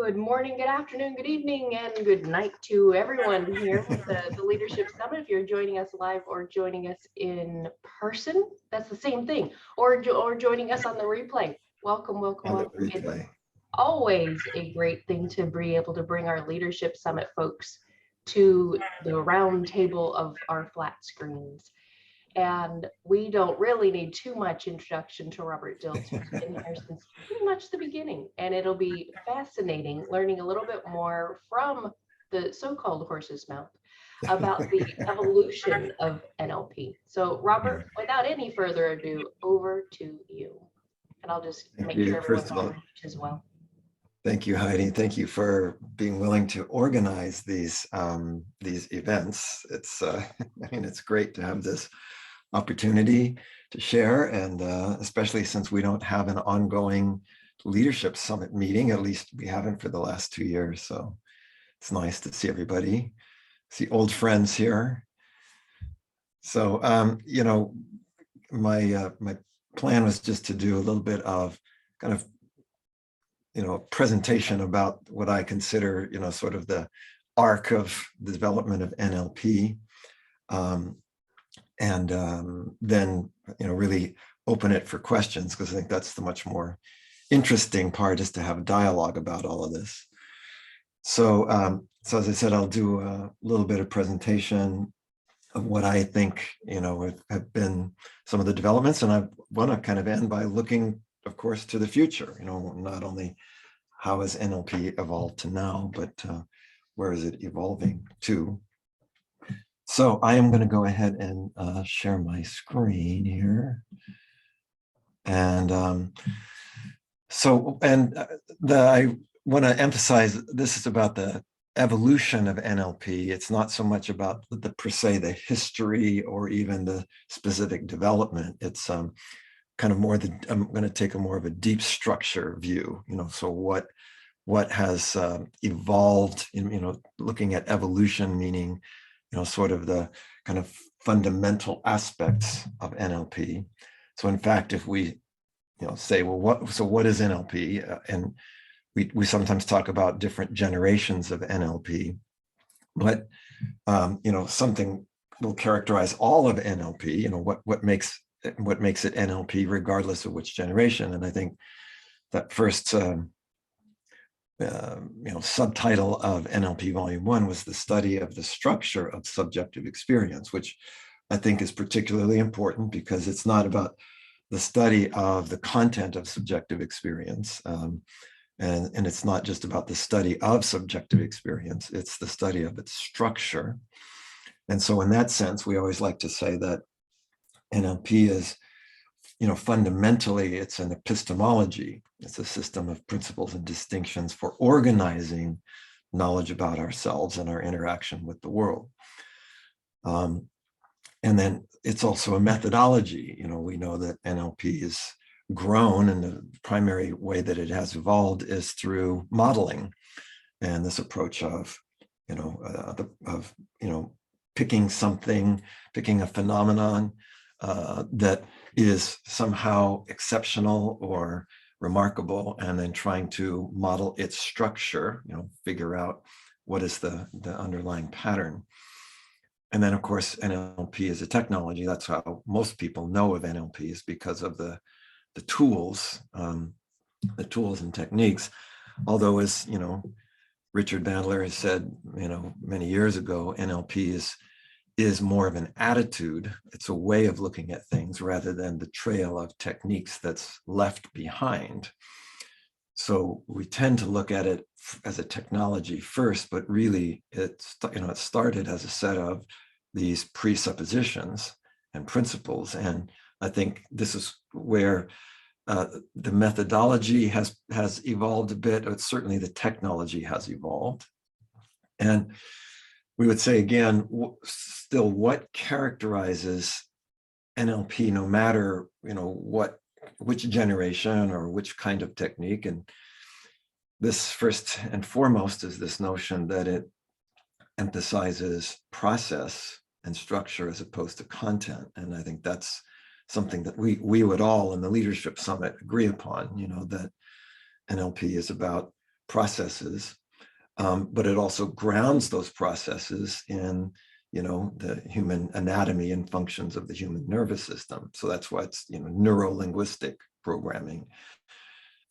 Good morning, good afternoon, good evening, and good night to everyone here with the Leadership Summit. If you're joining us live or joining us in person, that's the same thing, or joining us on the replay. Welcome, welcome, On the welcome. replay. It's always a great thing to be able to bring our Leadership Summit folks to the round table of our flat screens. And we don't really need too much introduction to Robert Dilts, who's been here since pretty much the beginning. And it'll be fascinating learning a little bit more from the so-called horse's mouth about the evolution of NLP. So Robert, without any further ado, over to you. And I'll just make sure everyone's on mute as well. Thank you, Heidi. Thank you for being willing to organize these events. It's I mean, it's great to have this opportunity to share, and especially since we don't have an ongoing leadership summit meeting, at least we haven't for the last 2 years. So it's nice to see everybody, see old friends here. So my plan was just to do a little bit of kind of presentation about what I consider sort of the arc of the development of NLP. And then really open it for questions, because I think that's the much more interesting part, is to have a dialogue about all of this. So as I said, I'll do a little bit of presentation of what I think have been some of the developments, and I want to kind of end by looking, of course, to the future. Not only how has NLP evolved to now, but where is it evolving to? So I am going to go ahead and share my screen here. And I want to emphasize this is about the evolution of NLP. It's not so much about the per se the history or even the specific development. It's kind of more I'm going to take a more of a deep structure view. So what has evolved in looking at evolution, meaning sort of the kind of fundamental aspects of NLP. So in fact, if we, say, well, what is NLP? And we sometimes talk about different generations of NLP, but something will characterize all of NLP. What makes it NLP, regardless of which generation. And I think that first subtitle of NLP Volume 1 was the study of the structure of subjective experience, which I think is particularly important because it's not about the study of the content of subjective experience. And it's not just about the study of subjective experience, it's the study of its structure. And so in that sense, we always like to say that NLP is, fundamentally, it's an epistemology. It's a system of principles and distinctions for organizing knowledge about ourselves and our interaction with the world. And then it's also a methodology. We know that NLP is grown, and the primary way that it has evolved is through modeling, and this approach of picking a phenomenon that is somehow exceptional or remarkable, and then trying to model its structure, figure out what is the underlying pattern. And then, of course, NLP is a technology. That's how most people know of NLP, is because of the tools and techniques. Although, as Richard Bandler has said, many years ago, NLP is more of an attitude. It's a way of looking at things rather than the trail of techniques that's left behind. So we tend to look at it as a technology first, but really it started as a set of these presuppositions and principles. And I think this is where the methodology has evolved a bit, but certainly the technology has evolved. And we would say, again, still, what characterizes NLP, no matter which generation or which kind of technique? And this, first and foremost, is this notion that it emphasizes process and structure as opposed to content. And I think that's something that we would all in the Leadership Summit agree upon. That NLP is about processes, but it also grounds those processes in, the human anatomy and functions of the human nervous system. So that's why it's, neuro-linguistic programming.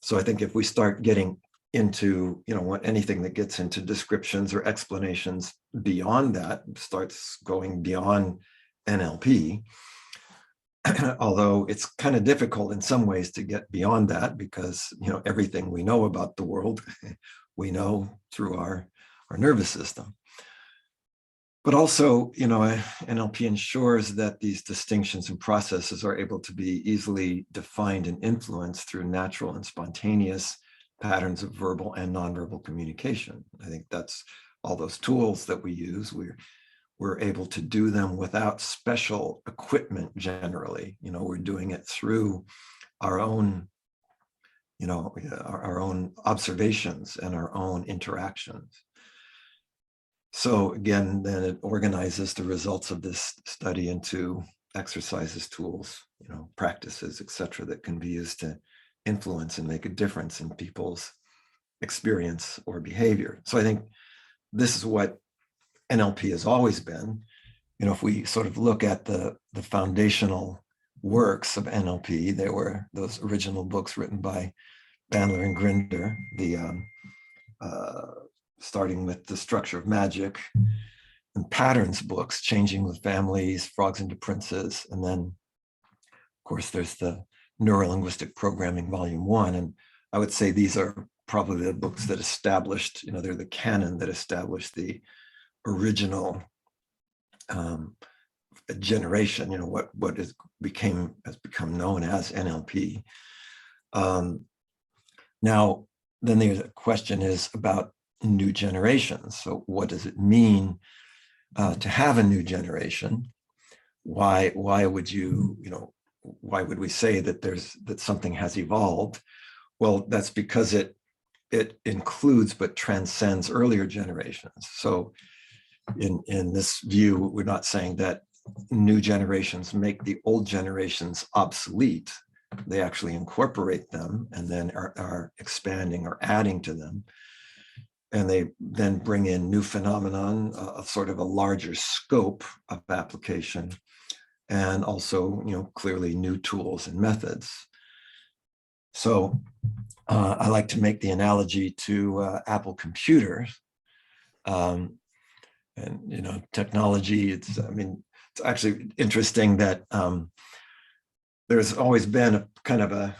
So I think if we start getting into, anything that gets into descriptions or explanations beyond that, starts going beyond NLP, although it's kind of difficult in some ways to get beyond that, because everything we know about the world we know through our nervous system. But also, NLP ensures that these distinctions and processes are able to be easily defined and influenced through natural and spontaneous patterns of verbal and nonverbal communication. I think that's all those tools that we use. We're able to do them without special equipment generally. We're doing it through our own, our own observations and our own interactions. So again, then it organizes the results of this study into exercises, tools, practices, etc., that can be used to influence and make a difference in people's experience or behavior. So I think this is what NLP has always been. If we sort of look at the foundational works of NLP, there were those original books written by Bandler and Grinder, starting with The Structure of Magic, and patterns books, Changing with Families, Frogs into Princes. And then, of course, there's the Neurolinguistic Programming, Volume 1. And I would say these are probably the books that established, they're the canon that established the original generation, what has become known as NLP. Now, then the question is about new generations. So what does it mean to have a new generation? Why would why would we say that something has evolved? Well, that's because it includes but transcends earlier generations. So in this view, we're not saying that new generations make the old generations obsolete. They actually incorporate them and then are expanding or adding to them. And they then bring in new phenomenon of sort of a larger scope of application, and also, clearly new tools and methods. So I like to make the analogy to Apple computers. And, technology, it's actually interesting that there's always been a kind of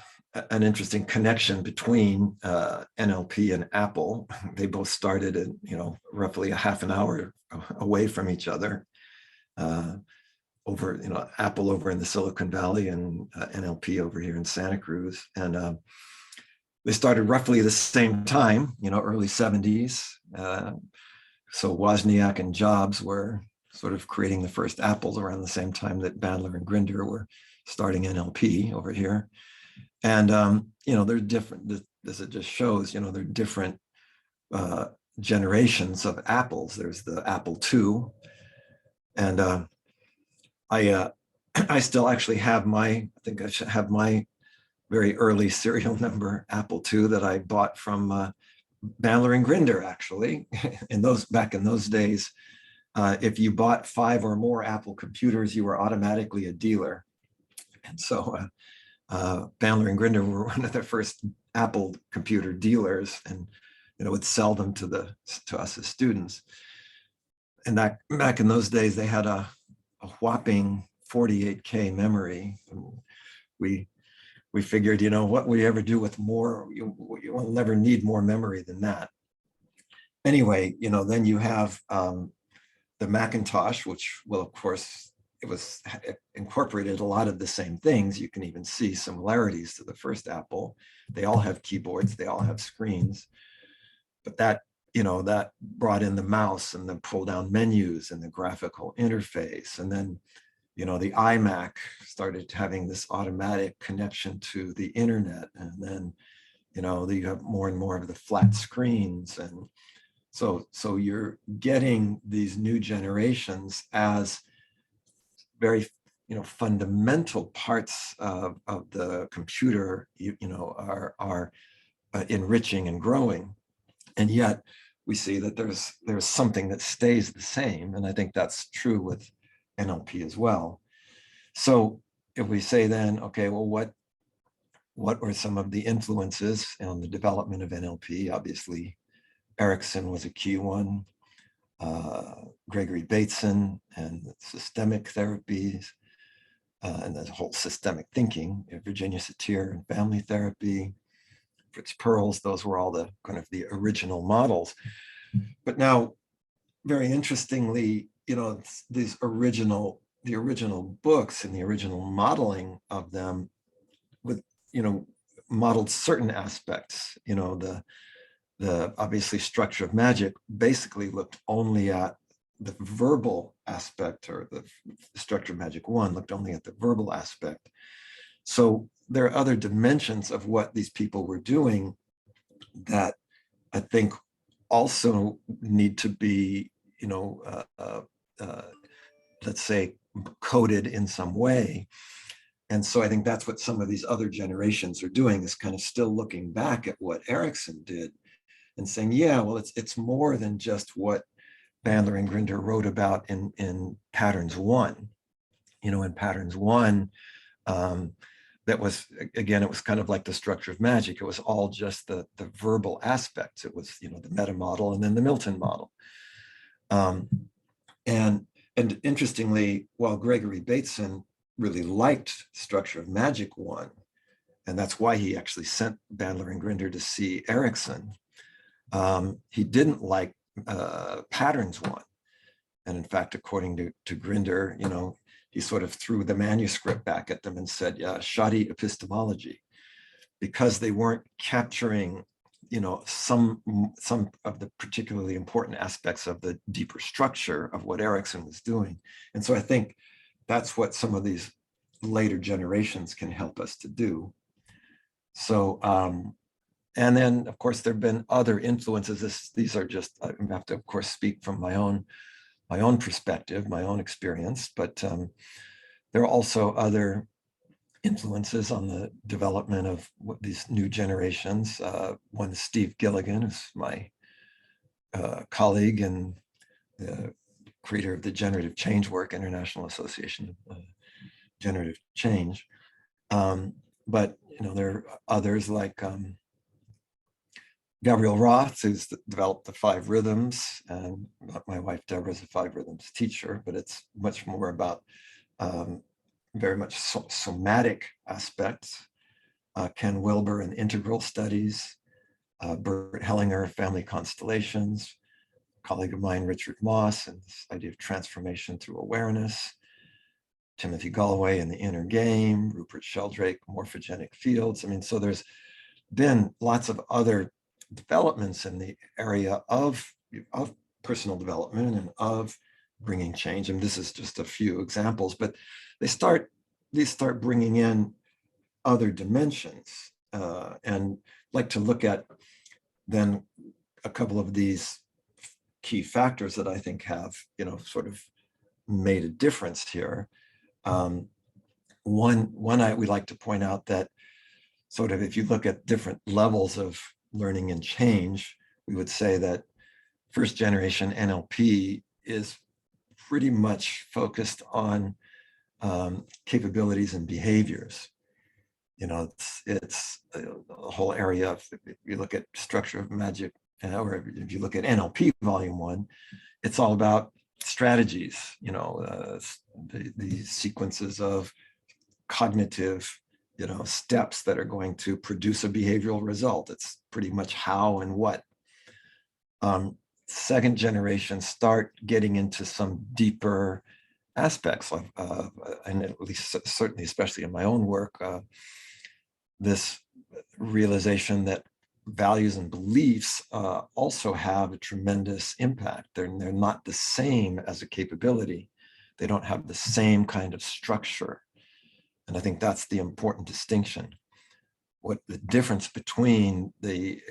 an interesting connection between NLP and Apple. They both started at, roughly a half an hour away from each other. Over, Apple over in the Silicon Valley and NLP over here in Santa Cruz. And they started roughly the same time, early 70s. So Wozniak and Jobs were sort of creating the first Apples around the same time that Bandler and Grinder were starting NLP over here. And, they're different, as it just shows, they're different generations of Apples. There's the Apple II. And I still actually have I think I should have my very early serial number Apple II that I bought from Bandler and Grinder, actually. Back in those days, if you bought 5 or more Apple computers, you were automatically a dealer. And so Bandler and Grinder were one of the first Apple computer dealers, and would sell them to us as students. And back in those days, they had a whopping 48K memory. We figured, what would you ever do with more? You will never need more memory than that. Anyway, then you have the Macintosh, which, well, of course, it incorporated a lot of the same things. You can even see similarities to the first Apple. They all have keyboards, they all have screens, but that brought in the mouse and the pull down menus and the graphical interface. And then, the iMac started having this automatic connection to the internet. And then, you have more and more of the flat screens. And so you're getting these new generations as very, fundamental parts of the computer, are enriching and growing. And yet we see that there's something that stays the same. And I think that's true with NLP as well. So if we say then, okay, well, what were some of the influences on the development of NLP? Obviously, Erickson was a key one, Gregory Bateson and systemic therapies, and the whole systemic thinking, Virginia Satir and family therapy, Fritz Perls, those were all the kind of the original models. But now, very interestingly, the original books and the original modeling of them with, modeled certain aspects, the obviously structure of magic basically looked only at the verbal aspect, or the structure of magic 1 looked only at the verbal aspect. So there are other dimensions of what these people were doing that I think also need to be, let's say, coded in some way. And so I think that's what some of these other generations are doing, is kind of still looking back at what Erickson did and saying, yeah, well, it's more than just what Bandler and Grinder wrote about in Patterns 1. In Patterns 1, that was, again, it was kind of like the structure of magic. It was all just the verbal aspects. It was, the meta model and then the Milton model. And interestingly, while Gregory Bateson really liked structure of magic 1, and that's why he actually sent Bandler and Grinder to see Erickson, he didn't like Patterns 1. And in fact, according to Grinder, he sort of threw the manuscript back at them and said, yeah, shoddy epistemology, because they weren't capturing, some of the particularly important aspects of the deeper structure of what Erickson was doing. And so I think that's what some of these later generations can help us to do. So, and then, of course, there have been other influences. These are just, I have to, of course, speak from my own perspective, my own experience, but there are also other influences on the development of these new generations. One is Steve Gilligan, who's my colleague and the creator of the Generative Change Work, International Association of Generative Change. But there are others like Gabrielle Roth, who's developed the 5 rhythms, and my wife Deborah is a 5 rhythms teacher, but it's much more about very much somatic aspects. Ken Wilber in integral studies, Bert Hellinger, family constellations, a colleague of mine, Richard Moss, and this idea of transformation through awareness, Timothy Galloway in the inner game, Rupert Sheldrake, morphogenic fields. I mean, so there's been lots of other developments in the area of personal development and of bringing change. And this is just a few examples, but these start bringing in other dimensions, and like to look at then a couple of these key factors that I think have, sort of made a difference here. One we like to point out that sort of, if you look at different levels of learning and change, we would say that first generation NLP is pretty much focused on capabilities and behaviors. It's a whole area of, if you look at structure of magic, or if you look at NLP volume 1, it's all about strategies, the sequences of cognitive steps that are going to produce a behavioral result. It's pretty much how and what. Second generation start getting into some deeper aspects of, and at least certainly, especially in my own work, this realization that values and beliefs also have a tremendous impact. They're not the same as a capability. They don't have the same kind of structure. And I think that's the important distinction. What the difference between the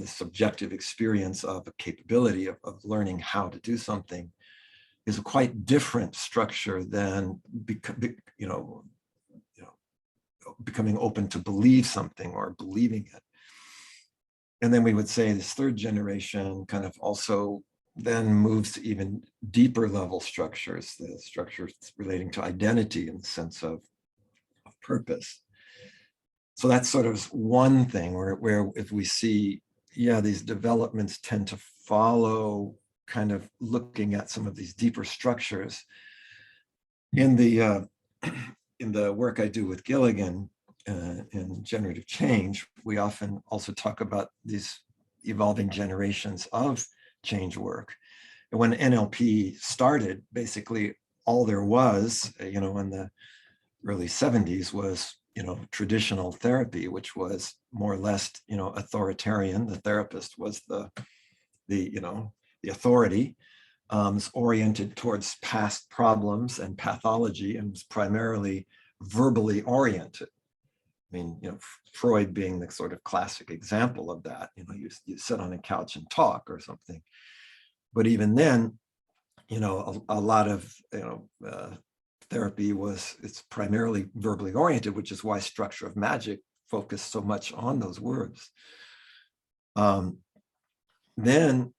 subjective experience of a capability of learning how to do something is a quite different structure than becoming open to believe something or believing it. And then we would say this third generation kind of also then moves to even deeper level structures, the structures relating to identity in the sense of purpose. So that's sort of one thing where if we see, yeah, these developments tend to follow kind of looking at some of these deeper structures. In the in the work I do with Gilligan in generative change, we often also talk about these evolving generations of change work. And when NLP started, basically all there was, in the early 70s was, traditional therapy, which was more or less, authoritarian. The therapist was the authority, is oriented towards past problems and pathology, and was primarily verbally oriented. I mean, Freud being the sort of classic example of that. You sit on a couch and talk or something. But even then, a lot of therapy it's primarily verbally oriented, which is why Structure of Magic focused so much on those words. Then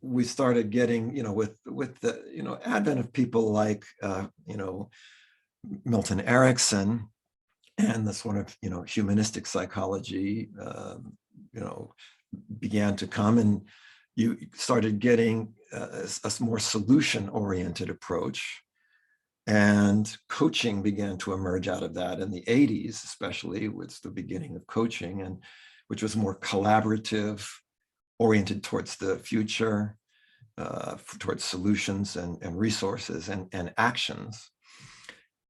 we started getting, with the advent of people like Milton Erickson and the sort of humanistic psychology began to come, and you started getting a more solution-oriented approach. And coaching began to emerge out of that in the 80s, especially, was the beginning of coaching, and which was more collaborative, oriented towards the future, towards solutions and resources and actions.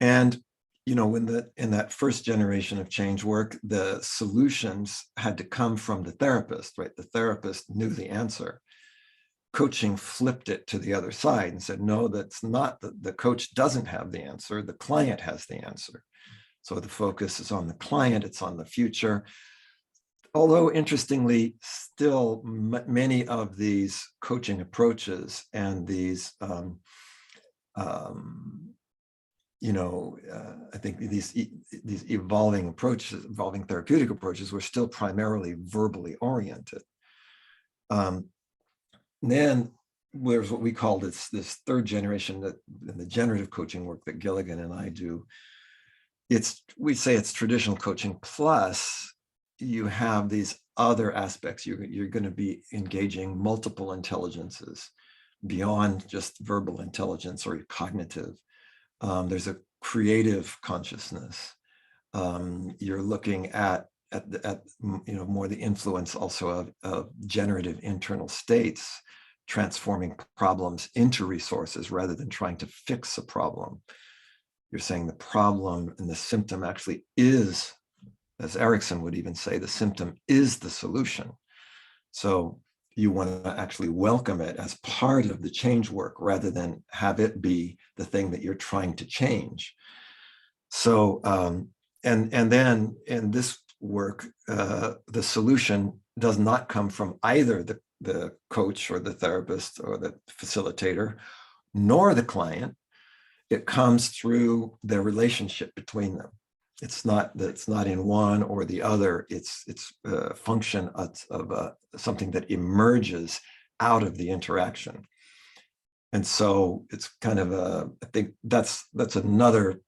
And in that first generation of change work, the solutions had to come from the therapist, right? The therapist knew the answer. Coaching flipped it to the other side and said, no, that's not, the coach doesn't have the answer, the client has the answer. So the focus is on the client, it's on the future. Although interestingly, still many of these coaching approaches and these, I think these evolving approaches, evolving therapeutic approaches, were still primarily verbally oriented. Then there's what we call this third generation, that in the generative coaching work that Gilligan and I do. We say it's traditional coaching, plus you have these other aspects. You're going to be engaging multiple intelligences beyond just verbal intelligence or cognitive. There's a creative consciousness. You're looking at more the influence also of generative internal states, transforming problems into resources rather than trying to fix a problem. You're saying the problem and the symptom actually is, as Erickson would even say, the symptom is the solution. So you want to actually welcome it as part of the change work rather than have it be the thing that you're trying to change. So, and then in this work, the solution does not come from either the coach or the therapist or the facilitator, nor the client. It comes through the relationship between them. It's not in one or the other. It's a function of something that emerges out of the interaction. And so it's kind of I think that's another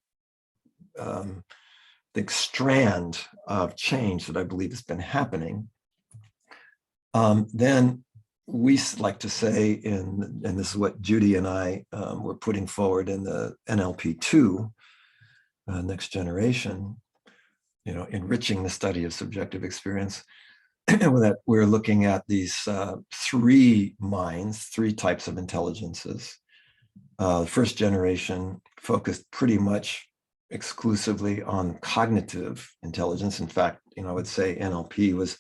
strand of change that I believe has been happening. Then we like to say, and this is what Judy and I were putting forward in the NLP2, next generation, enriching the study of subjective experience, that we're looking at these three minds, three types of intelligences. The first generation focused pretty much exclusively on cognitive intelligence. In fact, I would say NLP was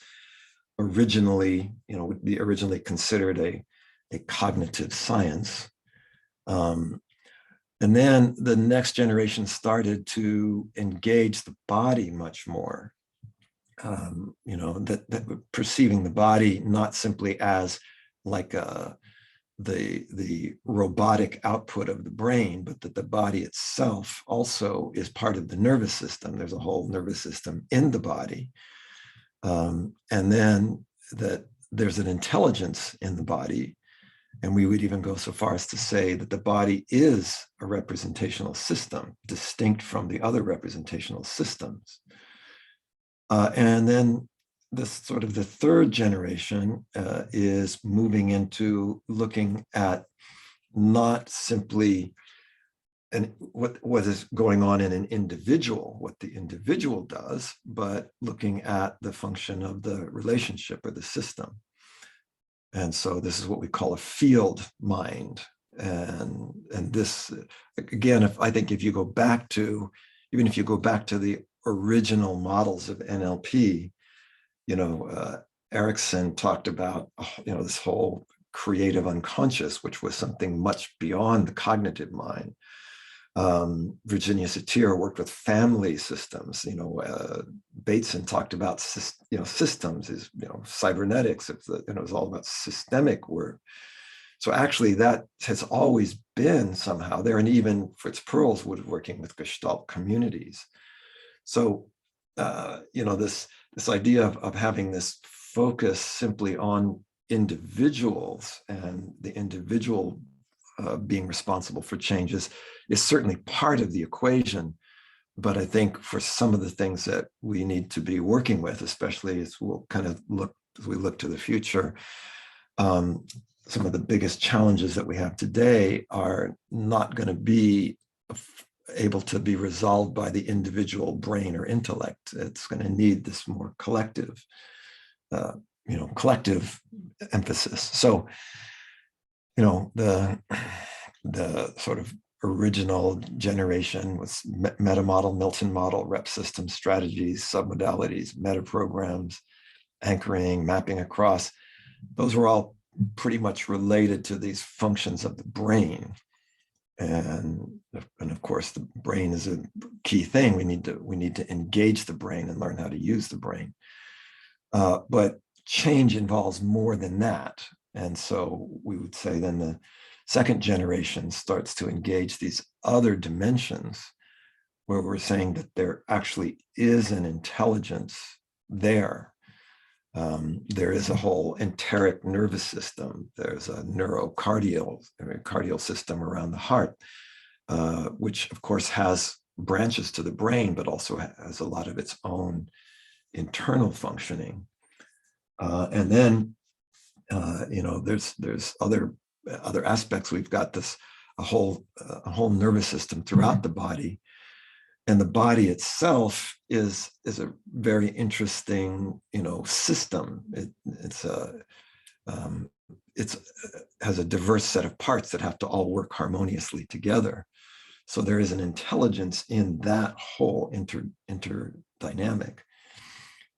originally, would be originally considered a cognitive science. And then the next generation started to engage the body much more, that perceiving the body not simply as like the robotic output of the brain, but that the body itself also is part of the nervous system. There's a whole nervous system in the body. And then that there's an intelligence in the body. And we would even go so far as to say that the body is a representational system, distinct from the other representational systems. And then this sort of the third generation is moving into looking at not simply what is going on in an individual, what the individual does, but looking at the function of the relationship or the system. And so this is what we call a field mind. And this, again, I think if you go back to, even if you go back to the original models of NLP, Erickson talked about, this whole creative unconscious, which was something much beyond the cognitive mind. Virginia Satir worked with family systems. Bateson talked about systems, is cybernetics. It was all about systemic work. So actually, that has always been somehow there, and even Fritz Perls was working with Gestalt communities. So this idea of having this focus simply on individuals and the individual being responsible for changes is certainly part of the equation. But I think for some of the things that we need to be working with, especially as we'll kind of as we look to the future, some of the biggest challenges that we have today are not going to be able to be resolved by the individual brain or intellect. It's going to need this more collective, collective emphasis. So, the sort of original generation was meta model, Milton model, rep system strategies, submodalities, meta programs, anchoring, mapping across. Those were all pretty much related to these functions of the brain. And of course, the brain is a key thing. We need to engage the brain and learn how to use the brain. But change involves more than that. And so we would say then the second generation starts to engage these other dimensions where we're saying that there actually is an intelligence there. There is a whole enteric nervous system. There's a cardial system around the heart, which of course has branches to the brain, but also has a lot of its own internal functioning. And then, there's other aspects. We've got a whole nervous system throughout the body. And the body itself is a very interesting, system. It has a diverse set of parts that have to all work harmoniously together. So there is an intelligence in that whole interdynamic.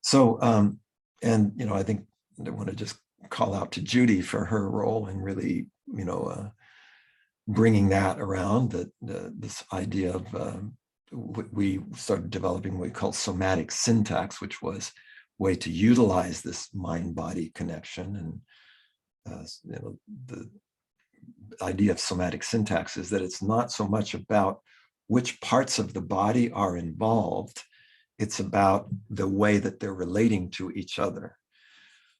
So, I think I want to just call out to Judy for her role in really, bringing that around, this idea of we started developing what we call somatic syntax, which was a way to utilize this mind-body connection. And the idea of somatic syntax is that it's not so much about which parts of the body are involved, it's about the way that they're relating to each other.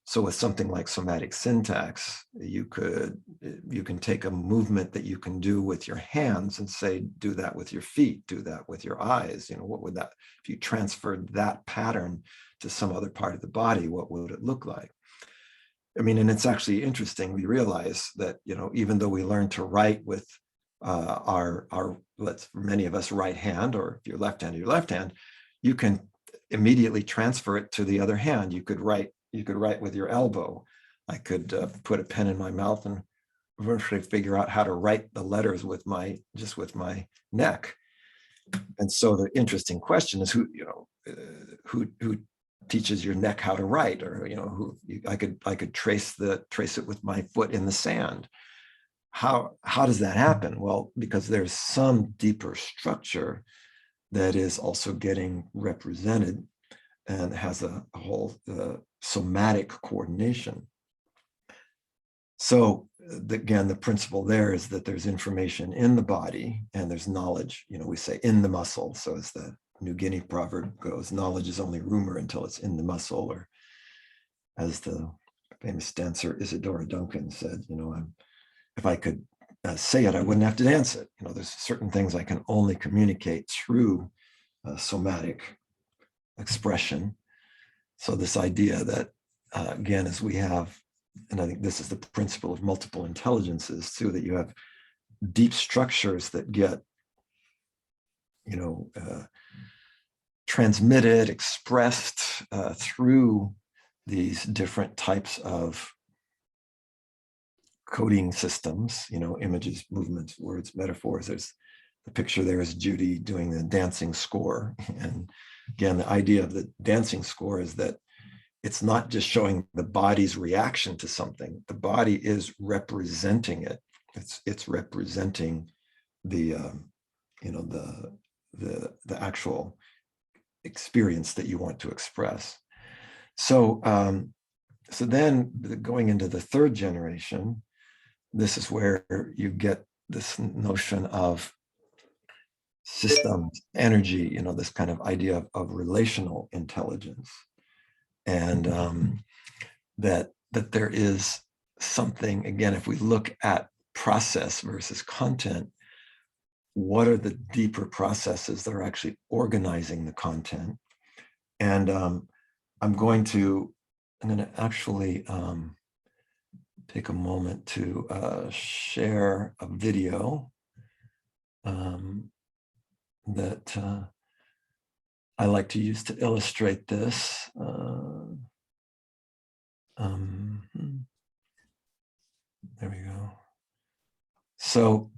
So with something like somatic syntax, you can take a movement that you can do with your hands and say, do that with your feet, do that with your eyes. What would that, if you transferred that pattern to some other part of the body, what would it look like? And it's actually interesting. We realize that, even though we learn to write with many of us right hand, or if you're left-handed, your left hand, you can immediately transfer it to the other hand. You could write with your elbow. I could put a pen in my mouth and eventually figure out how to write the letters with my neck. And so the interesting question is who teaches your neck how to write, or I could trace it with my foot in the sand. How does that happen? Well, because there's some deeper structure that is also getting represented and has a whole somatic coordination. So again, the principle there is that there's information in the body and there's knowledge. We say in the muscle. So as the New Guinea proverb goes, knowledge is only rumor until it's in the muscle, or as the famous dancer Isadora Duncan said, if I could say it, I wouldn't have to dance it. There's certain things I can only communicate through somatic expression. So this idea that, again, as we have, and I think this is the principle of multiple intelligences too, that you have deep structures that get, transmitted, expressed through these different types of coding systems, images, movements, words, metaphors. There's the picture there is Judy doing the dancing score. And again, the idea of the dancing score is that it's not just showing the body's reaction to something. The body is representing it. It's representing the the actual experience that you want to express. So so then going into the third generation, this is where you get this notion of systems, energy, this kind of idea of relational intelligence. And that there is something, again, if we look at process versus content, what are the deeper processes that are actually organizing the content? And I'm going to actually take a moment to share a video that I like to use to illustrate this. There we go. So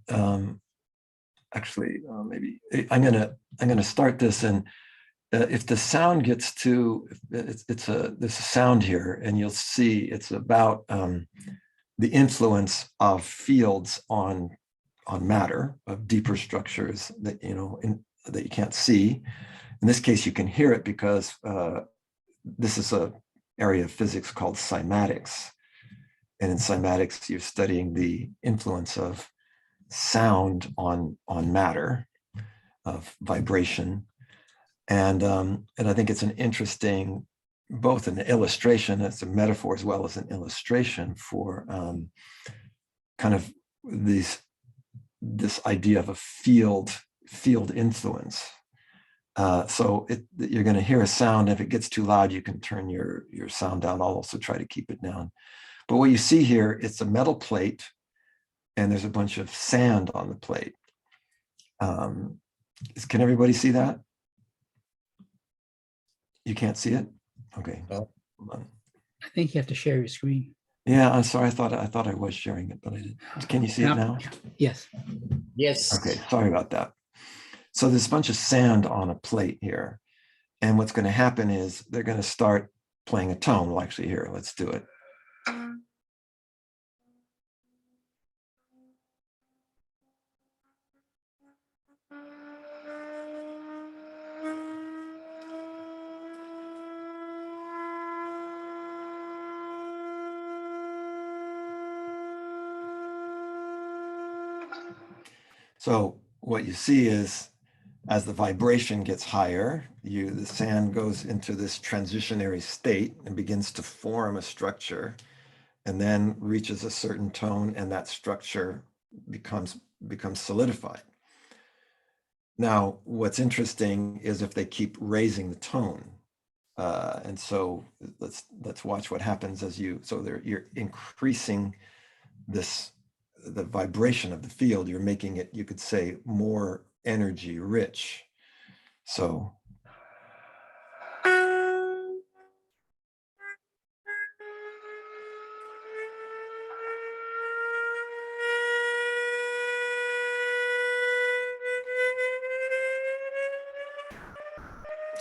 actually, maybe I'm gonna start this, and if the sound gets too, there's a sound here, and you'll see it's about the influence of fields on matter, of deeper structures that that you can't see. In this case, you can hear it because this is an area of physics called cymatics. And in cymatics, you're studying the influence of sound on matter, of vibration. And I think it's an interesting, both an illustration, it's a metaphor as well as an illustration for kind of this idea of a field influence. So you're going to hear a sound. If it gets too loud, you can turn your sound down. I'll also try to keep it down. But what you see here, it's a metal plate, and there's a bunch of sand on the plate. Can everybody see that? You can't see it? Okay. No. Hold on. I think you have to share your screen. Yeah, I'm sorry. I thought I was sharing it, but I didn't. Can you see it now? Yes. Yes. Okay, sorry about that. So there's a bunch of sand on a plate here. And what's going to happen is they're going to start playing a tone. Well, actually, here, let's do it. So what you see is, as the vibration gets higher, the sand goes into this transitionary state and begins to form a structure, and then reaches a certain tone, and that structure becomes solidified. Now, what's interesting is if they keep raising the tone, and so let's watch what happens as you're increasing the vibration of the field. You're making it, you could say, more energy rich. So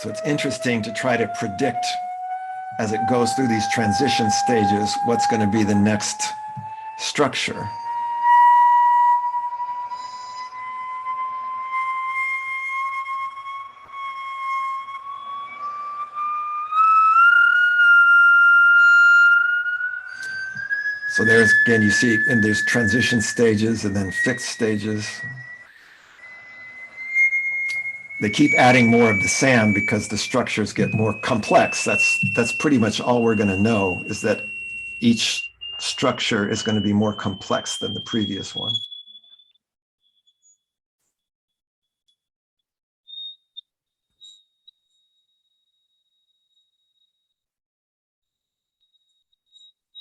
it's interesting to try to predict, as it goes through these transition stages, what's going to be the next structure. So there's, again, you see, and there's transition stages and then fixed stages. They keep adding more of the sand because the structures get more complex. That's pretty much all we're going to know, is that each structure is going to be more complex than the previous one.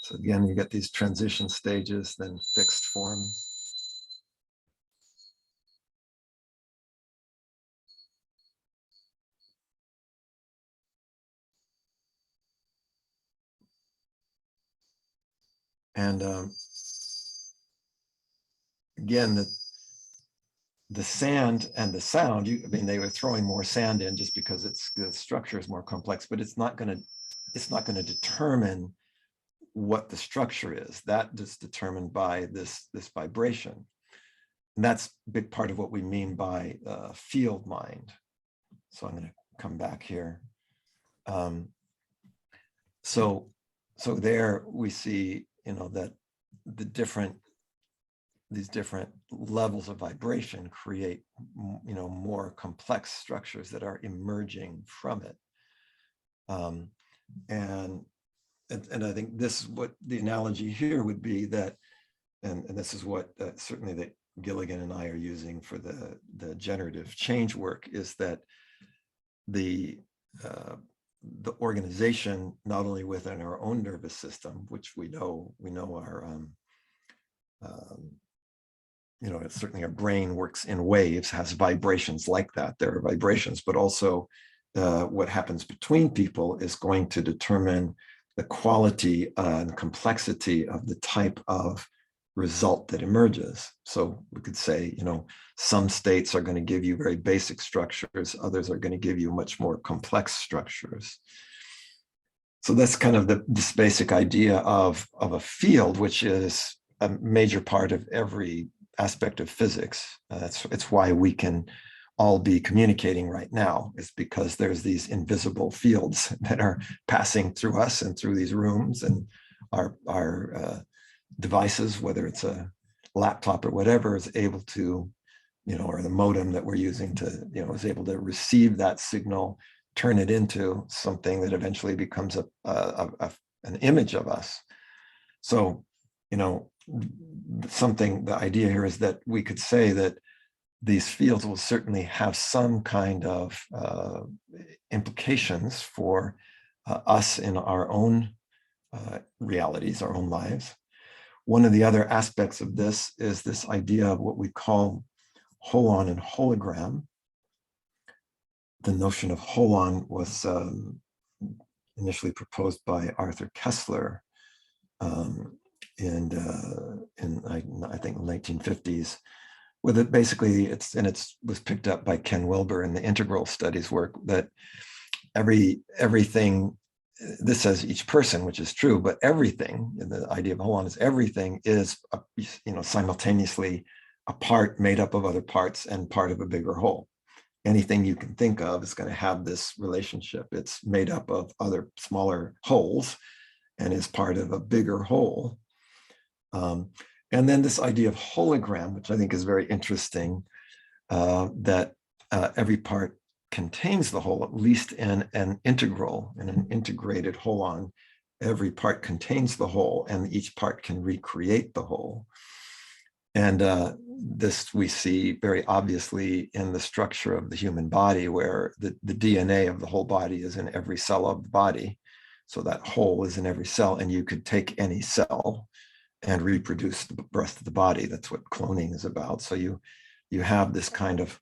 So again, you get these transition stages, then fixed forms. And again, the sand and the sound, I mean, they were throwing more sand in just because the structure is more complex, but it's not going to determine what the structure is. That is determined by this vibration. And that's a big part of what we mean by field mind. So I'm going to come back here. So there we see, that these different levels of vibration create, more complex structures that are emerging from it. And I think this is what the analogy here would be, that, and this is what certainly that Gilligan and I are using for the generative change work, is that the organization, not only within our own nervous system, which we know our certainly our brain works in waves, has vibrations like that. There are vibrations, but also what happens between people is going to determine the quality and complexity of the type of result that emerges. So we could say, some states are going to give you very basic structures, others are going to give you much more complex structures. So that's kind of this basic idea of a field, which is a major part of every aspect of physics. It's why we can all be communicating right now, is because there's these invisible fields that are passing through us and through these rooms, and our devices, whether it's a laptop or whatever, is able to, or the modem that we're using to, is able to receive that signal, turn it into something that eventually becomes an image of us. So, the idea here is that we could say that these fields will certainly have some kind of implications for us in our own realities, our own lives. One of the other aspects of this is this idea of what we call holon and hologram. The notion of holon was initially proposed by Arthur Koestler in I think 1950s. With it, basically, it was picked up by Ken Wilber in the integral studies work, that everything, this says each person, which is true, but everything, the idea of holon is everything is, simultaneously a part made up of other parts and part of a bigger whole. Anything you can think of is going to have this relationship. It's made up of other smaller wholes and is part of a bigger whole. And then this idea of hologram, which I think is very interesting, that every part contains the whole, at least in an integral, in an integrated holon. Every part contains the whole, and each part can recreate the whole. And this we see very obviously in the structure of the human body, where the DNA of the whole body is in every cell of the body. So that whole is in every cell, and you could take any cell and reproduce the rest of the body. That's what cloning is about. So you have this kind of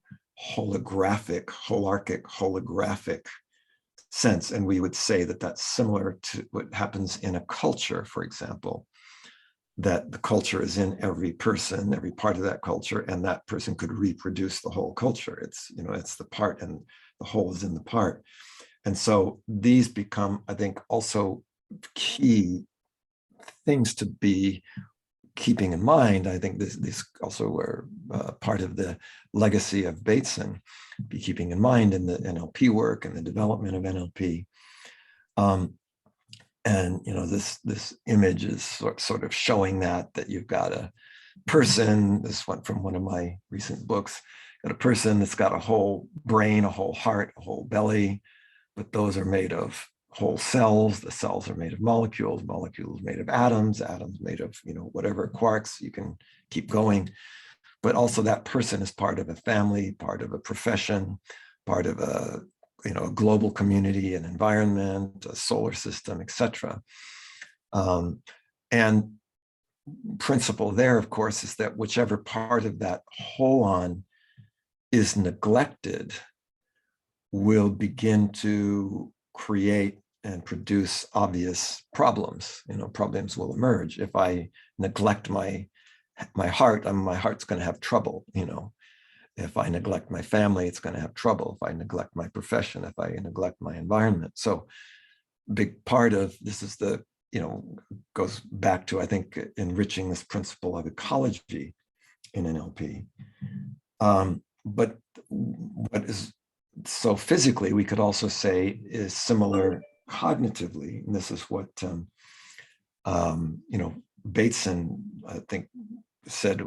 holographic, holarchic, holographic sense. And we would say that that's similar to what happens in a culture, for example, that the culture is in every person, every part of that culture, and that person could reproduce the whole culture. It's the part, and the whole is in the part. And so these become, I think, also key things to be keeping in mind. I think these also were part of the legacy of Bateson, be keeping in mind in the NLP work and the development of NLP. And this image is sort of showing that you've got a person. This went from one of my recent books. Got a person that's got a whole brain, a whole heart, a whole belly, but those are made of whole cells. The cells are made of molecules, molecules made of atoms, atoms made of, whatever, quarks. You can keep going. But also that person is part of a family, part of a profession, part of a global community, an environment, a solar system, etc. And principle there, of course, is that whichever part of that holon is neglected will begin to create and produce obvious problems. Problems will emerge. If I neglect my heart, my heart's going to have trouble. If I neglect my family, it's going to have trouble. If I neglect my profession, if I neglect my environment. So big part of this is goes back to, I think, enriching this principle of ecology in NLP. But what is so physically, we could also say is similar cognitively. And this is what, Bateson, I think, said,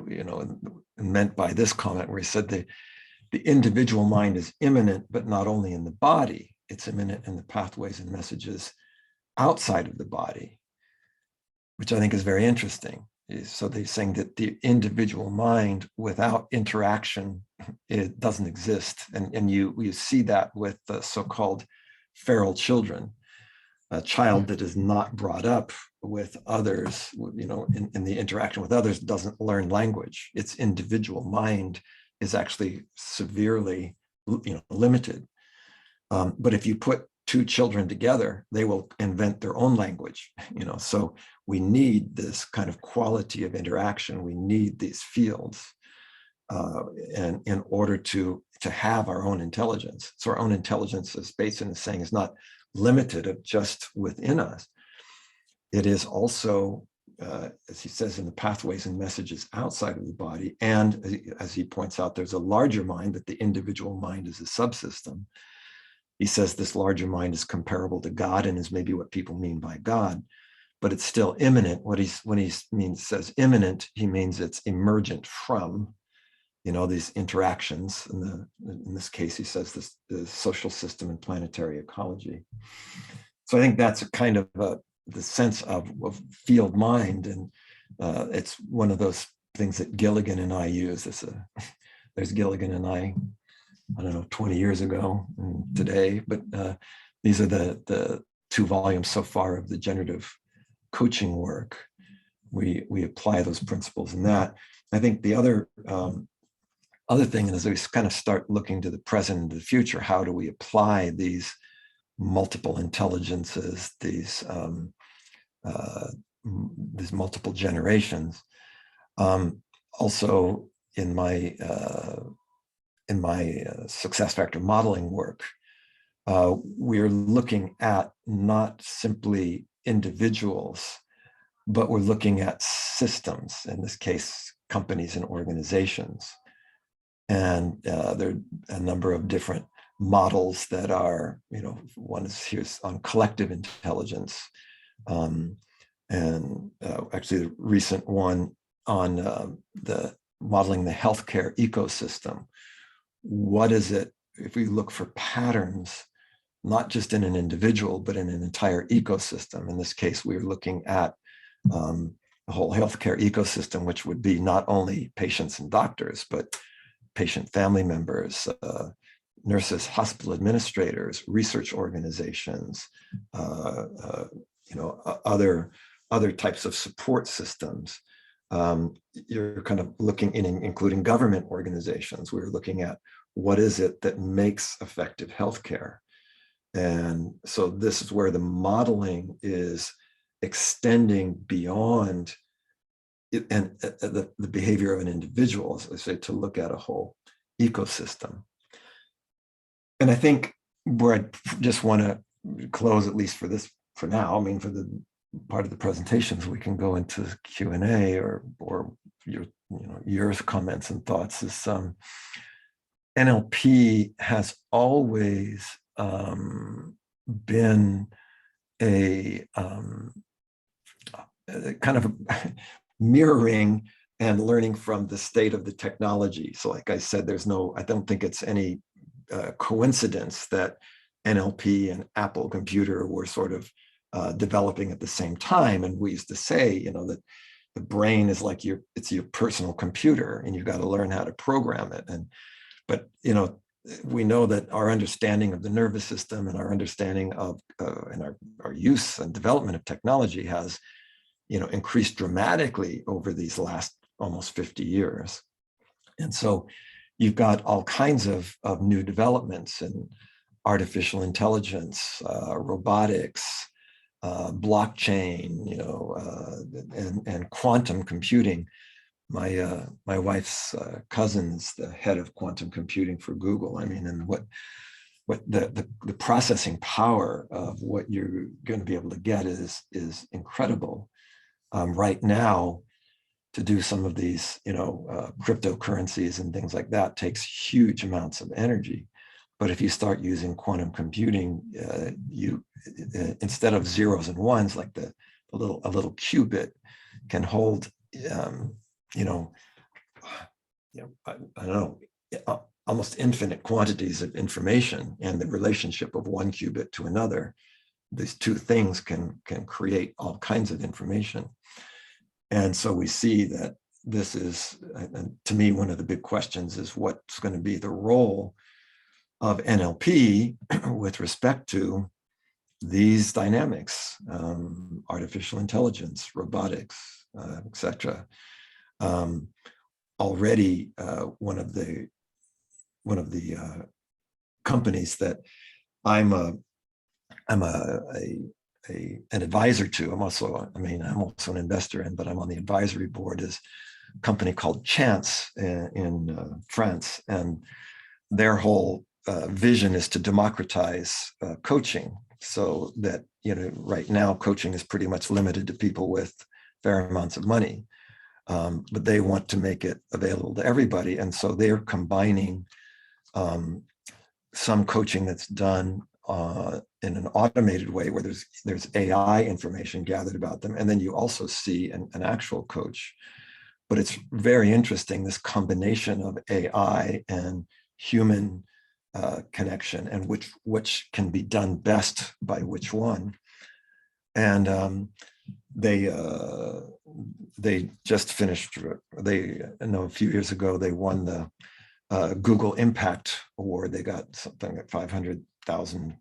meant by this comment, where he said the individual mind is immanent, but not only in the body, it's immanent in the pathways and messages outside of the body, which I think is very interesting. So they're saying that the individual mind without interaction, it doesn't exist. And you see that with the so-called feral children. A child that is not brought up with others, in the interaction with others, doesn't learn language. Its individual mind is actually severely, limited. But if you put two children together, they will invent their own language. So we need this kind of quality of interaction. We need these fields, and in order to have our own intelligence. So our own intelligence, as Bateson is saying, is not limited of just within us. It is also, as he says, in the pathways and messages outside of the body. And as he points out, there's a larger mind, that the individual mind is a subsystem. He says this larger mind is comparable to God and is maybe what people mean by God, but it's still immanent. When he says immanent, he means it's emergent from, these interactions. In this case, he says the social system and planetary ecology. So I think that's a kind of the sense of field mind, and it's one of those things that Gilligan and I use. There's Gilligan and I don't know, 20 years ago and today, but these are the 2 volumes so far of the generative coaching work. We apply those principles in that. I think the other thing is, we kind of start looking to the present and the future. How do we apply these multiple intelligences, these multiple generations? Also, in my success factor modeling work, we're looking at not simply individuals, but we're looking at systems, in this case, companies and organizations. And there are a number of different models that are, one is here's on collective intelligence. And actually the recent one on the modeling the healthcare ecosystem. What is it, if we look for patterns, not just in an individual, but in an entire ecosystem? In this case, we're looking at the whole healthcare ecosystem, which would be not only patients and doctors, but patient family members, nurses, hospital administrators, research organizations, other types of support systems. You're kind of looking in, including government organizations. We're looking at what is it that makes effective healthcare. And so this is where the modeling is extending beyond it, and the behavior of an individual, as I say, to look at a whole ecosystem. And I think where I just want to close, at least for now, for the part of the presentations, we can go into Q&A or your comments and thoughts, is NLP has always been a kind of mirroring and learning from the state of the technology. So like I said, I don't think it's any coincidence that NLP and Apple Computer were sort of developing at the same time. And we used to say, that the brain is like it's your personal computer, and you've got to learn how to program it. But we know that our understanding of the nervous system and our understanding of and our use and development of technology has increased dramatically over these last almost 50 years. And so you've got all kinds of new developments in artificial intelligence, robotics, blockchain, and quantum computing. My wife's cousin's the head of quantum computing for Google. I mean, and what the processing power of what you're going to be able to get is incredible. Right now, to do some of these, cryptocurrencies and things like that takes huge amounts of energy. But if you start using quantum computing, instead of zeros and ones, like a little qubit can hold, I don't know, almost infinite quantities of information, and the relationship of one qubit to another. These two things can create all kinds of information. And so we see that this is, to me, one of the big questions is what's going to be the role of NLP with respect to these dynamics, artificial intelligence, robotics, etc. Already, one of the companies that I'm an advisor to. I'm also an investor in, but I'm on the advisory board, is a company called Chance in France, and their whole vision is to democratize coaching, so that right now coaching is pretty much limited to people with fair amounts of money, but they want to make it available to everybody, and so they're combining some coaching that's done in an automated way, where there's AI information gathered about them, and then you also see an actual coach. But it's very interesting, this combination of AI and human connection, and which can be done best by which one. And they just finished. A few years ago they won the Google Impact Award. They got something like 500,000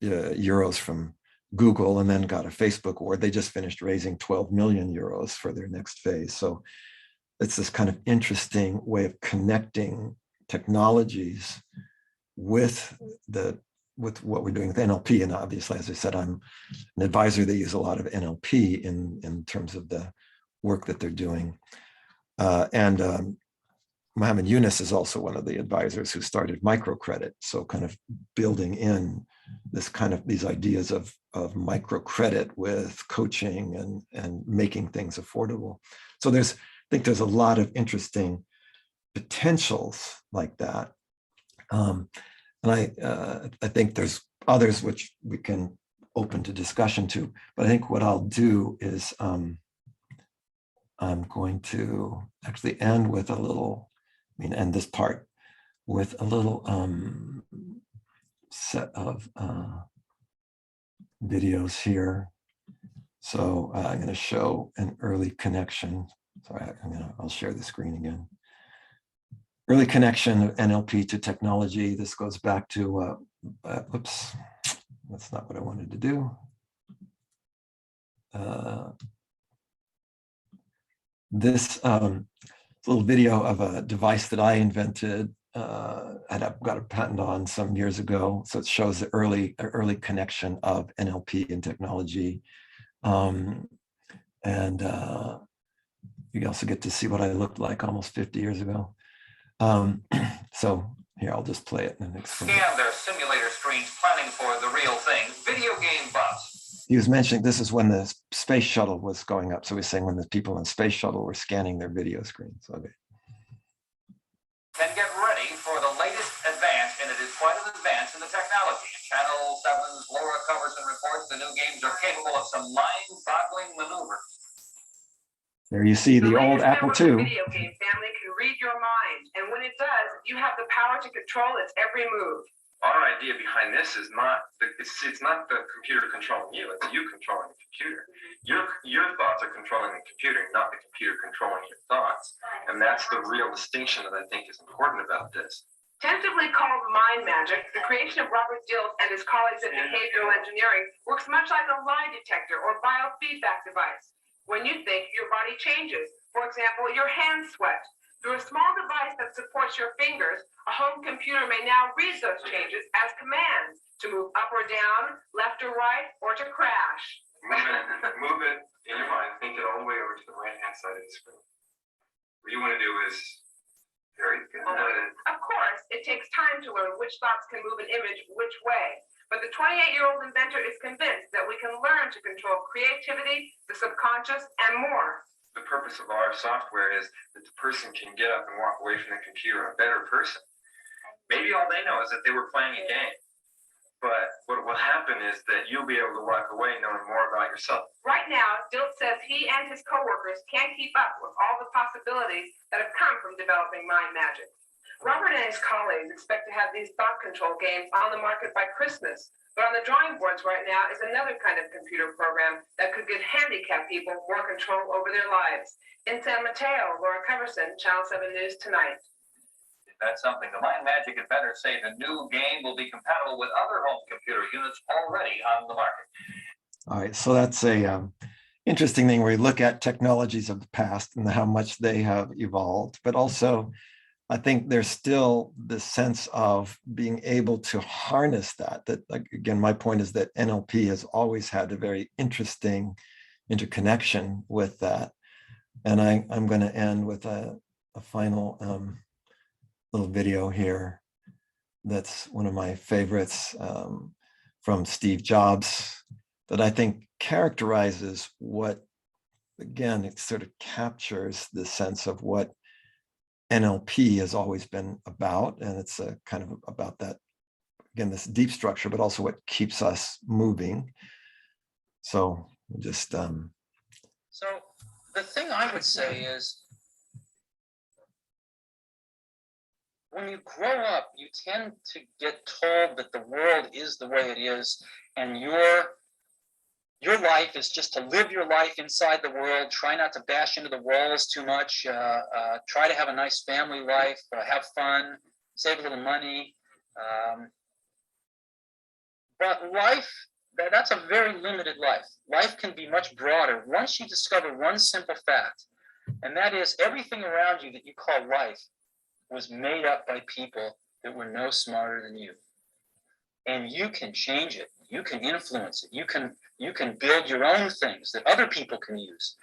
euros from Google, and then got a Facebook award. They just finished raising 12 million euros for their next phase. So it's this kind of interesting way of connecting technologies with what we're doing with NLP. And obviously, as I said, I'm an advisor. They use a lot of NLP in terms of the work that they're doing. And Mohammed Yunus is also one of the advisors who started microcredit. So kind of building in these ideas of microcredit with coaching and making things affordable. So I think there's a lot of interesting potentials like that. And I think there's others which we can open to discussion too. But I think what I'll do is I'm going to actually end with a little, end this part with a little set of videos here. So I'm going to show an early connection. Sorry, I'll share the screen again. Early connection of NLP to technology. This goes back to, oops, that's not what I wanted to do. This little video of a device that I invented, and I've got a patent on some years ago. So it shows the early connection of NLP and technology. And you also get to see what I looked like almost 50 years ago. So here, I'll just play it and explain. Scan their simulator screens planning for the real thing. Video game buffs. He was mentioning this is when the space shuttle was going up. So he's saying when the people in space shuttle were scanning their video screens. Okay. Can get ready for the latest advance, and it is quite an advance in the technology. Channel 7's Laura covers and reports the new games are capable of some mind-boggling maneuvers. There you see the old Apple II. Video game family can read your mind, and when it does, you have the power to control its every move. our idea behind this is not it's not the computer controlling you, it's you controlling the computer. Your thoughts are controlling the computer, not the computer controlling your thoughts. And that's the real distinction that I think is important about this. Tentatively called mind magic, the creation of Robert Dilts and his colleagues at behavioral engineering works much like a lie detector or biofeedback device. When you think, your body changes. For example, your hands sweat. Through a small device that supports your fingers, a home computer may now read those changes as commands to move up or down, left or right, or to crash. Move it in your mind, think it all the way over to the right-hand side of the screen. What you want to do is, very good. Of course, it takes time to learn which thoughts can move an image which way. But the 28-year-old inventor is convinced that we can learn to control creativity, the subconscious, and more. The purpose of our software is that the person can get up and walk away from the computer a better person. Maybe all they know is that they were playing a game. But what will happen is that you'll be able to walk away knowing more about yourself. Right now, Dilt says he and his coworkers can't keep up with all the possibilities that have come from developing mind magic. Robert and his colleagues expect to have these thought control games on the market by Christmas. But on the drawing boards right now is another kind of computer program that could give handicapped people more control over their lives. In San Mateo, Laura Coverson, Channel 7 News Tonight. That's something. The Mind Magic inventors say the new game will be compatible with other home computer units already on the market. All right, so that's a interesting thing where you look at technologies of the past and how much they have evolved, but also I think there's still this sense of being able to harness that, like, again, my point is that NLP has always had a very interesting interconnection with that. And I'm going to end with a final little video here. That's one of my favorites from Steve Jobs that I think characterizes what, again, it sort of captures the sense of what NLP has always been about. And it's a kind of about that, again, this deep structure, but also what keeps us moving. So just. So the thing I would say is, when you grow up, you tend to get told that the world is the way it is, and your life is just to live your life inside the world, try not to bash into the walls too much, try to have a nice family life, have fun, save a little money. But life, that's a very limited life. Life can be much broader once you discover one simple fact, and that is everything around you that you call life was made up by people that were no smarter than you. And you can change it. You can influence it. You can build your own things that other people can use.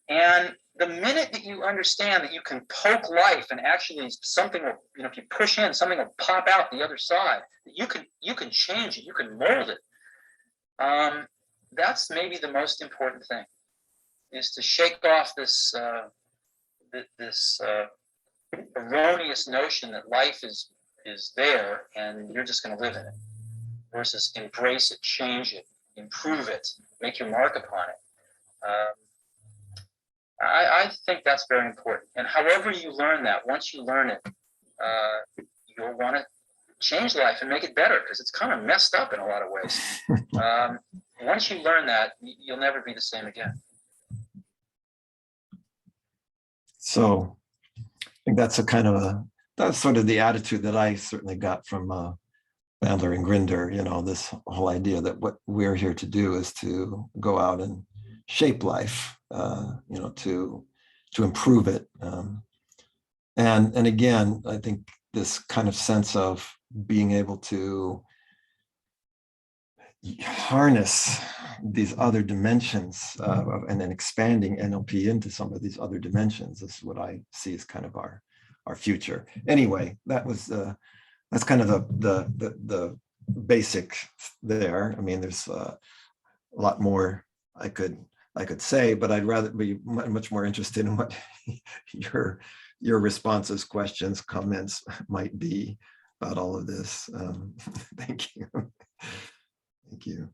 And the minute that you understand that you can poke life and actually something will, if you push in, something will pop out the other side, you can change it, you can mold it. That's maybe the most important thing, is to shake off this erroneous notion that life is there and you're just going to live in it, versus embrace it, change it, improve it, make your mark upon it. I think that's very important. And however you learn that, once you learn it, you'll want to change life and make it better, because it's kind of messed up in a lot of ways. Once you learn that, you'll never be the same again. So I think that's that's sort of the attitude that I certainly got from Bandler and Grinder, this whole idea that what we're here to do is to go out and shape life, to improve it. And again, I think this kind of sense of being able to harness these other dimensions and then expanding NLP into some of these other dimensions is what I see as kind of our future. Anyway, that's kind of the basic there. I mean, there's a lot more I could say, but I'd rather be much more interested in what your responses, questions, comments might be about all of this. Thank you. Thank you.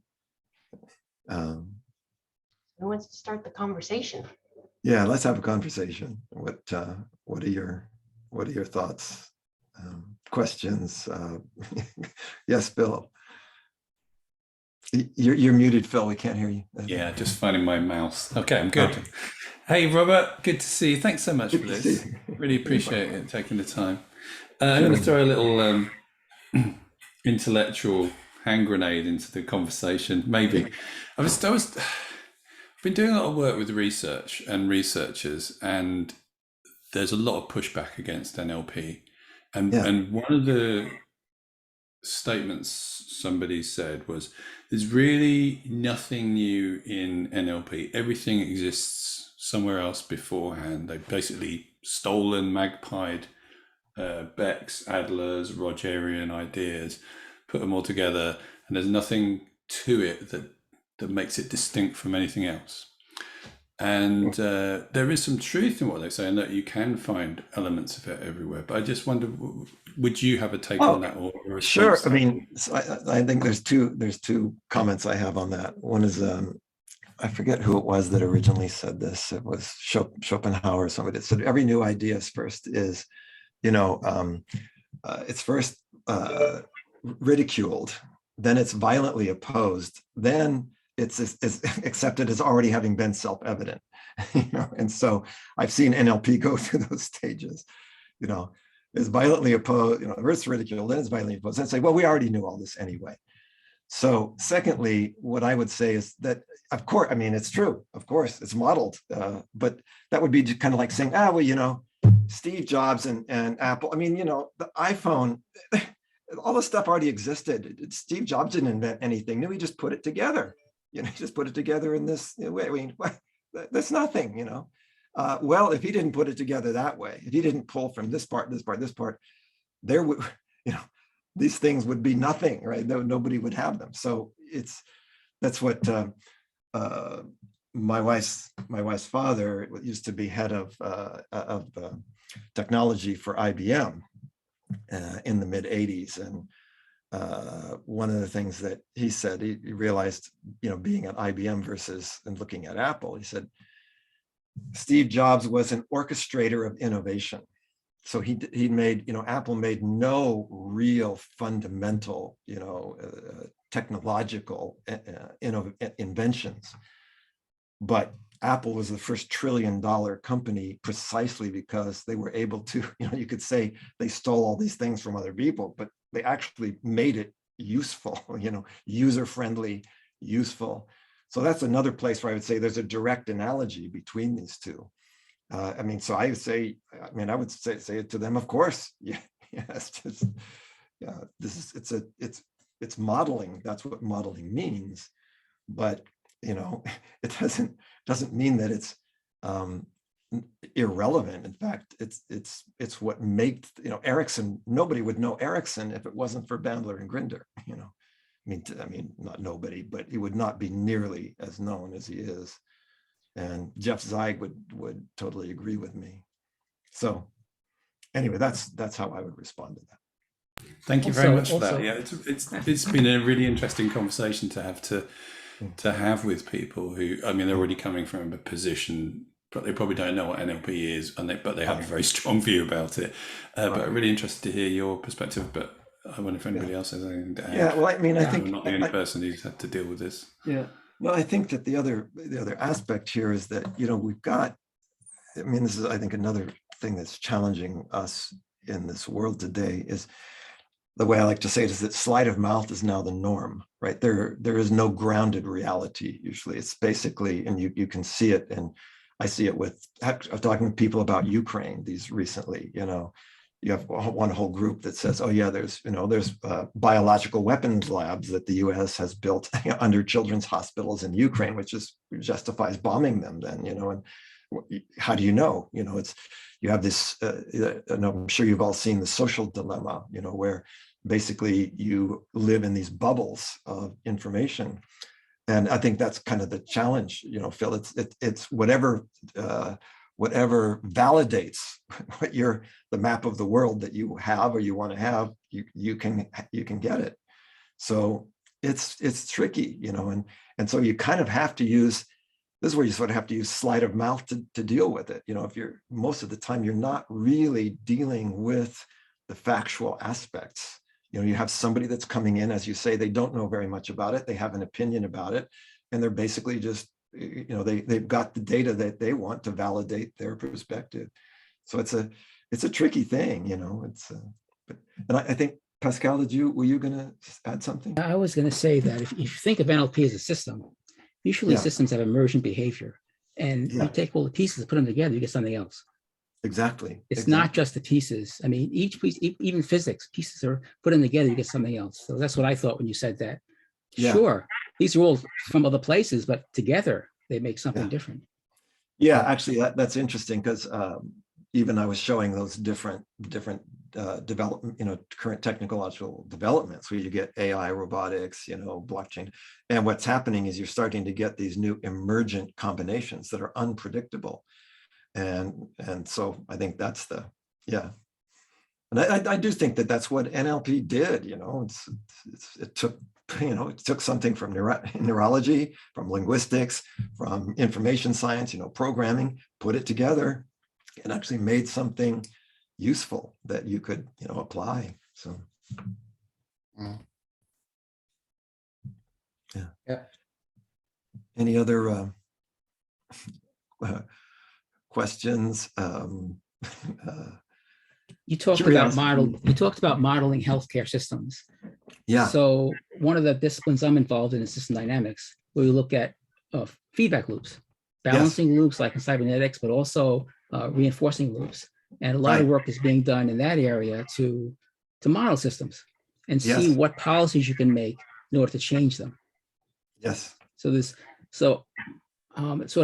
Who wants to start the conversation? Yeah, let's have a conversation. What are your thoughts? questions. Yes, Bill. You're muted, Phil. We can't hear you. Yeah, just finding my mouse. Okay, I'm good. Hey, Robert, good to see you. Thanks so much for this. Really appreciate it, taking the time. I'm going to throw a little intellectual hand grenade into the conversation. Maybe I've been doing a lot of work with research and researchers, and there's a lot of pushback against NLP. And one of the statements somebody said was, there's really nothing new in NLP. Everything exists somewhere else beforehand. They've basically stolen, magpied Beck's, Adler's, Rogerian ideas, put them all together, and there's nothing to it that makes it distinct from anything else. And there is some truth in what they say, and that you can find elements of it everywhere. But I just wonder, would you have a take on that? Or sure. I mean, so I think there's two comments I have on that. One is, I forget who it was that originally said this. It was Schopenhauer or somebody that said every new idea is, it's first ridiculed, then it's violently opposed, then it's accepted as already having been self-evident. And so I've seen NLP go through those stages. It's violently opposed, first ridiculed, then it's violently opposed, and say, well, we already knew all this anyway. So secondly, what I would say is that, of course, I mean, it's true, of course, it's modeled, but that would be kind of like saying, Steve Jobs and Apple, I mean, the iPhone, all this stuff already existed. Steve Jobs didn't invent anything new, he just put it together. He just put it together in this way. I mean, that's nothing, well, if he didn't put it together that way, if he didn't pull from this part, there would, these things would be nothing, right? Nobody would have them. So that's what my wife's father used to be head of technology for IBM in the mid 80s. And one of the things that he said, he realized, being at IBM and looking at Apple, he said, Steve Jobs was an orchestrator of innovation. So he made, Apple made no real fundamental, technological inventions, but Apple was the first $1 trillion company precisely because they were able to, you could say they stole all these things from other people, but they actually made it useful, user-friendly, useful. So that's another place where I would say there's a direct analogy between these two. So I would say, I would say it to them, of course, yes, it's modeling. That's what modeling means, but it doesn't mean that it's irrelevant. In fact, it's what makes, Ericsson. Nobody would know Ericsson if it wasn't for Bandler and Grinder. I mean, not nobody, but he would not be nearly as known as he is. And Jeff Zeig would totally agree with me. So anyway, that's how I would respond to that. Thank you very much for that. Yeah, it's been a really interesting conversation to have with people who, they're already coming from a position, but they probably don't know what NLP is, but they have a very strong view about it. But I'm really interested to hear your perspective. But I wonder if anybody else has anything to add. Yeah, well, I think I'm not the only person who's had to deal with this. Yeah. Well, I think that the other aspect here is that, we've got, this is, I think, another thing that's challenging us in this world today is, the way I like to say it is that sleight of mouth is now the norm, right? There is no grounded reality usually. It's basically, and you can see it, and I see it with talking to people about Ukraine these recently, you have one whole group that says, oh yeah, there's biological weapons labs that the US has built under children's hospitals in Ukraine, which justifies bombing them then, and how do you know? You have this, and I'm sure you've all seen the social dilemma, where basically you live in these bubbles of information. And I think that's kind of the challenge, Phil. It's whatever validates what the map of the world that you have or you want to have, you can get it. So it's tricky, and so you kind of have to use, this is where you sort of have to use sleight of mouth to deal with it. If most of the time you're not really dealing with the factual aspects. You have somebody that's coming in, as you say, they don't know very much about it. They have an opinion about it, and they're basically just, they've got the data that they want to validate their perspective. So it's a tricky thing, and I think, Pascal, were you going to add something? I was going to say that if you think of NLP as a system, usually systems have emergent behavior, and you take all the pieces, put them together, you get something else. Exactly. It's not just the pieces. I mean, each piece, even physics, pieces are put in together, you get something else. So that's what I thought when you said that. Yeah. Sure, these are all from other places, but together they make something different. Yeah, actually, that's interesting, because even I was showing those different development, current technological developments where you get AI, robotics, blockchain, and what's happening is you're starting to get these new emergent combinations that are unpredictable. And so I think that's and I do think that that's what NLP did. It took something from neurology, from linguistics, from information science, programming, put it together, and actually made something useful that you could apply. So yeah. Any other questions? You talked about modeling healthcare systems. Yeah. So one of the disciplines I'm involved in is system dynamics, where we look at feedback loops, balancing loops like in cybernetics, but also reinforcing loops. And a lot of work is being done in that area to model systems and see what policies you can make in order to change them. Yes. So it's sort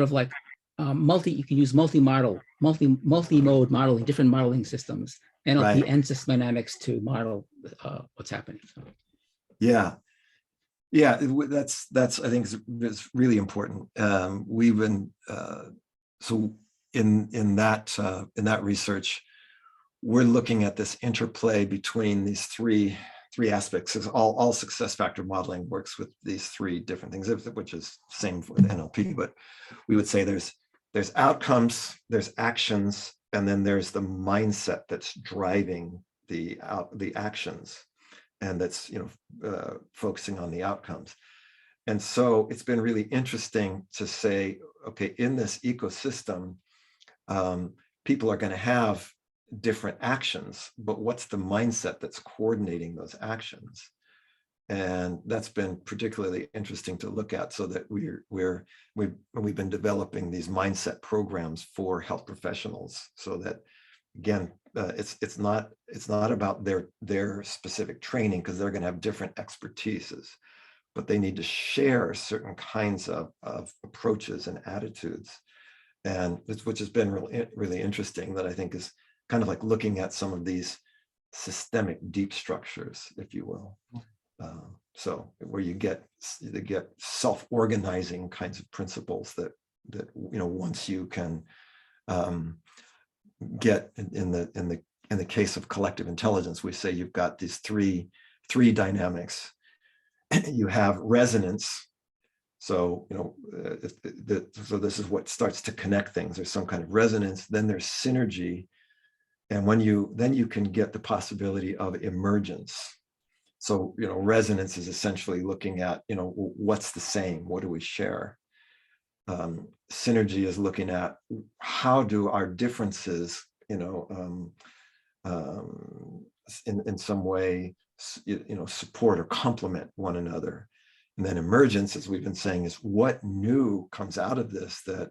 of like you can use multi-mode modeling, different modeling systems, NLP and system dynamics to model what's happening. So. Yeah, that's I think is really important. We've been so in that research, we're looking at this interplay between these three aspects. All success factor modeling works with these three different things, which is same with NLP, but we would say there's outcomes, there's actions, and then there's the mindset that's driving the actions, and that's focusing on the outcomes. And so it's been really interesting to say, okay, in this ecosystem, people are going to have different actions, but what's the mindset that's coordinating those actions? And that's been particularly interesting to look at, so that we've been developing these mindset programs for health professionals, so that again, it's not about their specific training, because they're going to have different expertises, but they need to share certain kinds of approaches and attitudes, and which has been really interesting. That I think is kind of like looking at some of these systemic deep structures, if you will. So where you get self-organizing kinds of principles that once you can get in the case of collective intelligence, we say you've got these three dynamics. You have resonance. So so this is what starts to connect things. There's some kind of resonance. Then there's synergy, and then you can get the possibility of emergence. So resonance is essentially looking at what's the same, what do we share. Synergy is looking at how do our differences, in some way, support or complement one another. And then emergence, as we've been saying, is what new comes out of this that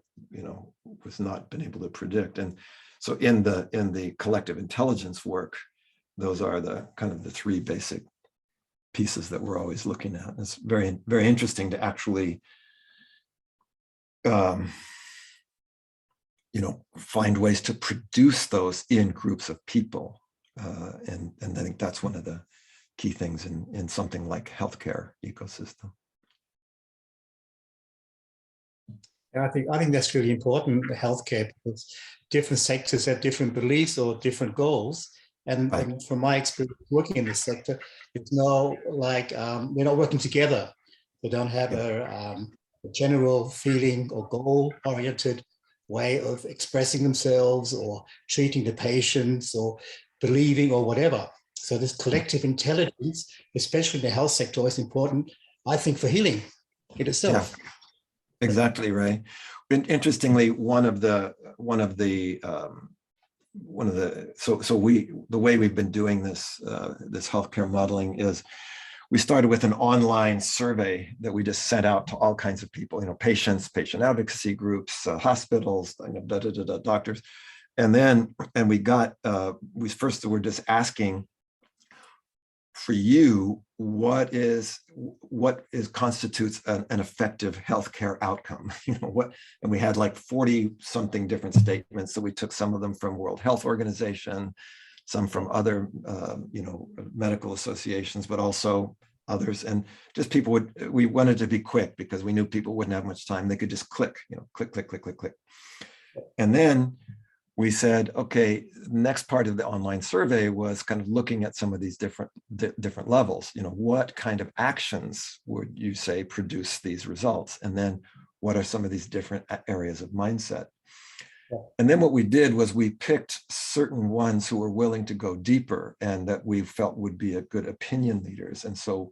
was not been able to predict. And so in the collective intelligence work, those are the kind of the three basic pieces that we're always looking at. It's very, very interesting to actually find ways to produce those in groups of people, and I think that's one of the key things in something like healthcare ecosystem. I think that's really important, the healthcare, because different sectors have different beliefs or different goals. And from my experience working in this sector, it's no like they're not working together. They don't have a general feeling or goal-oriented way of expressing themselves or treating the patients or believing or whatever. So this collective intelligence, especially in the health sector, is important, I think, for healing it itself. Yeah, exactly, Ray. Interestingly, the way we've been doing this healthcare modeling is we started with an online survey that we just sent out to all kinds of people, patients, patient advocacy groups, hospitals, doctors. And then, we first were just asking for you, what constitutes an effective healthcare outcome? And we had like 40 something different statements. So we took some of them from World Health Organization, some from other, medical associations, but also others. And just we wanted to be quick because we knew people wouldn't have much time. They could just click, click, click, click, click, click. And then we said, okay, the next part of the online survey was kind of looking at some of these different levels. What kind of actions would you say produce these results? And then what are some of these different areas of mindset? And then what we did was we picked certain ones who were willing to go deeper and that we felt would be a good opinion leaders. And so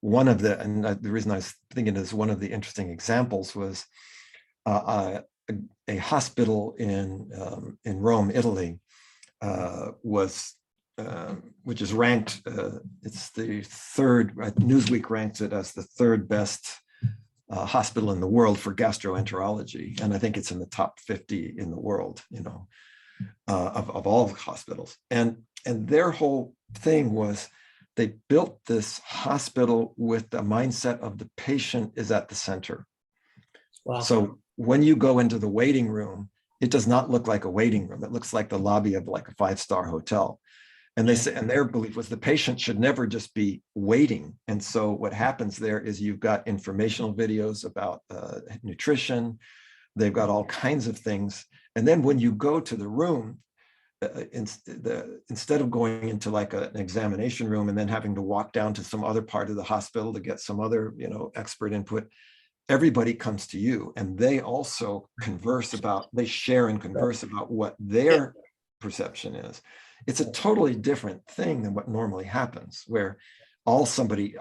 the reason I was thinking is one of the interesting examples was a hospital in Rome, Italy, which is ranked, it's the third, Newsweek ranks it as the third best hospital in the world for gastroenterology. And I think it's in the top 50 in the world, of all hospitals. And their whole thing was they built this hospital with the mindset of the patient is at the center. Wow. So when you go into the waiting room, it does not look like a waiting room. It looks like the lobby of like a 5-star hotel. And they say, and their belief was the patient should never just be waiting. And so what happens there is you've got informational videos about nutrition. They've got all kinds of things. And then when you go to the room, instead of going into like an examination room and then having to walk down to some other part of the hospital to get some other, expert input, everybody comes to you and they also they share and converse about what their perception is. It's a totally different thing than what normally happens, where all somebody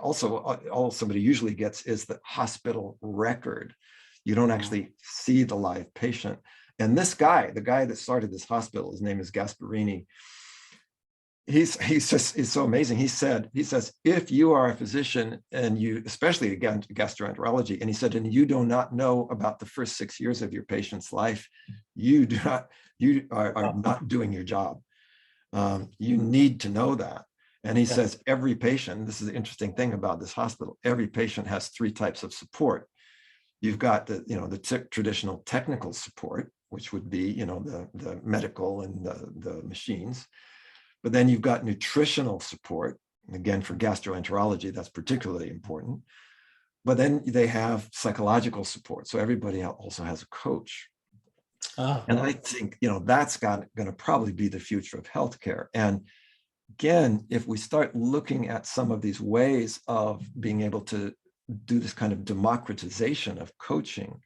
usually gets is the hospital record. You don't actually see the live patient. And this guy, the guy that started this hospital, his name is Gasparini. He's so amazing. He says, if you are a physician and you, especially again, gastroenterology, and he said, and you do not know about the first 6 years of your patient's life, you are not doing your job. You need to know that. And he says every patient, this is the interesting thing about this hospital, every patient has 3 types of support. You've got the traditional technical support, which would be, the medical and the machines. But then you've got nutritional support. Again, for gastroenterology, that's particularly important. But then they have psychological support. So everybody also has a coach. And I think, that's going to probably be the future of healthcare. And again, if we start looking at some of these ways of being able to do this kind of democratization of coaching,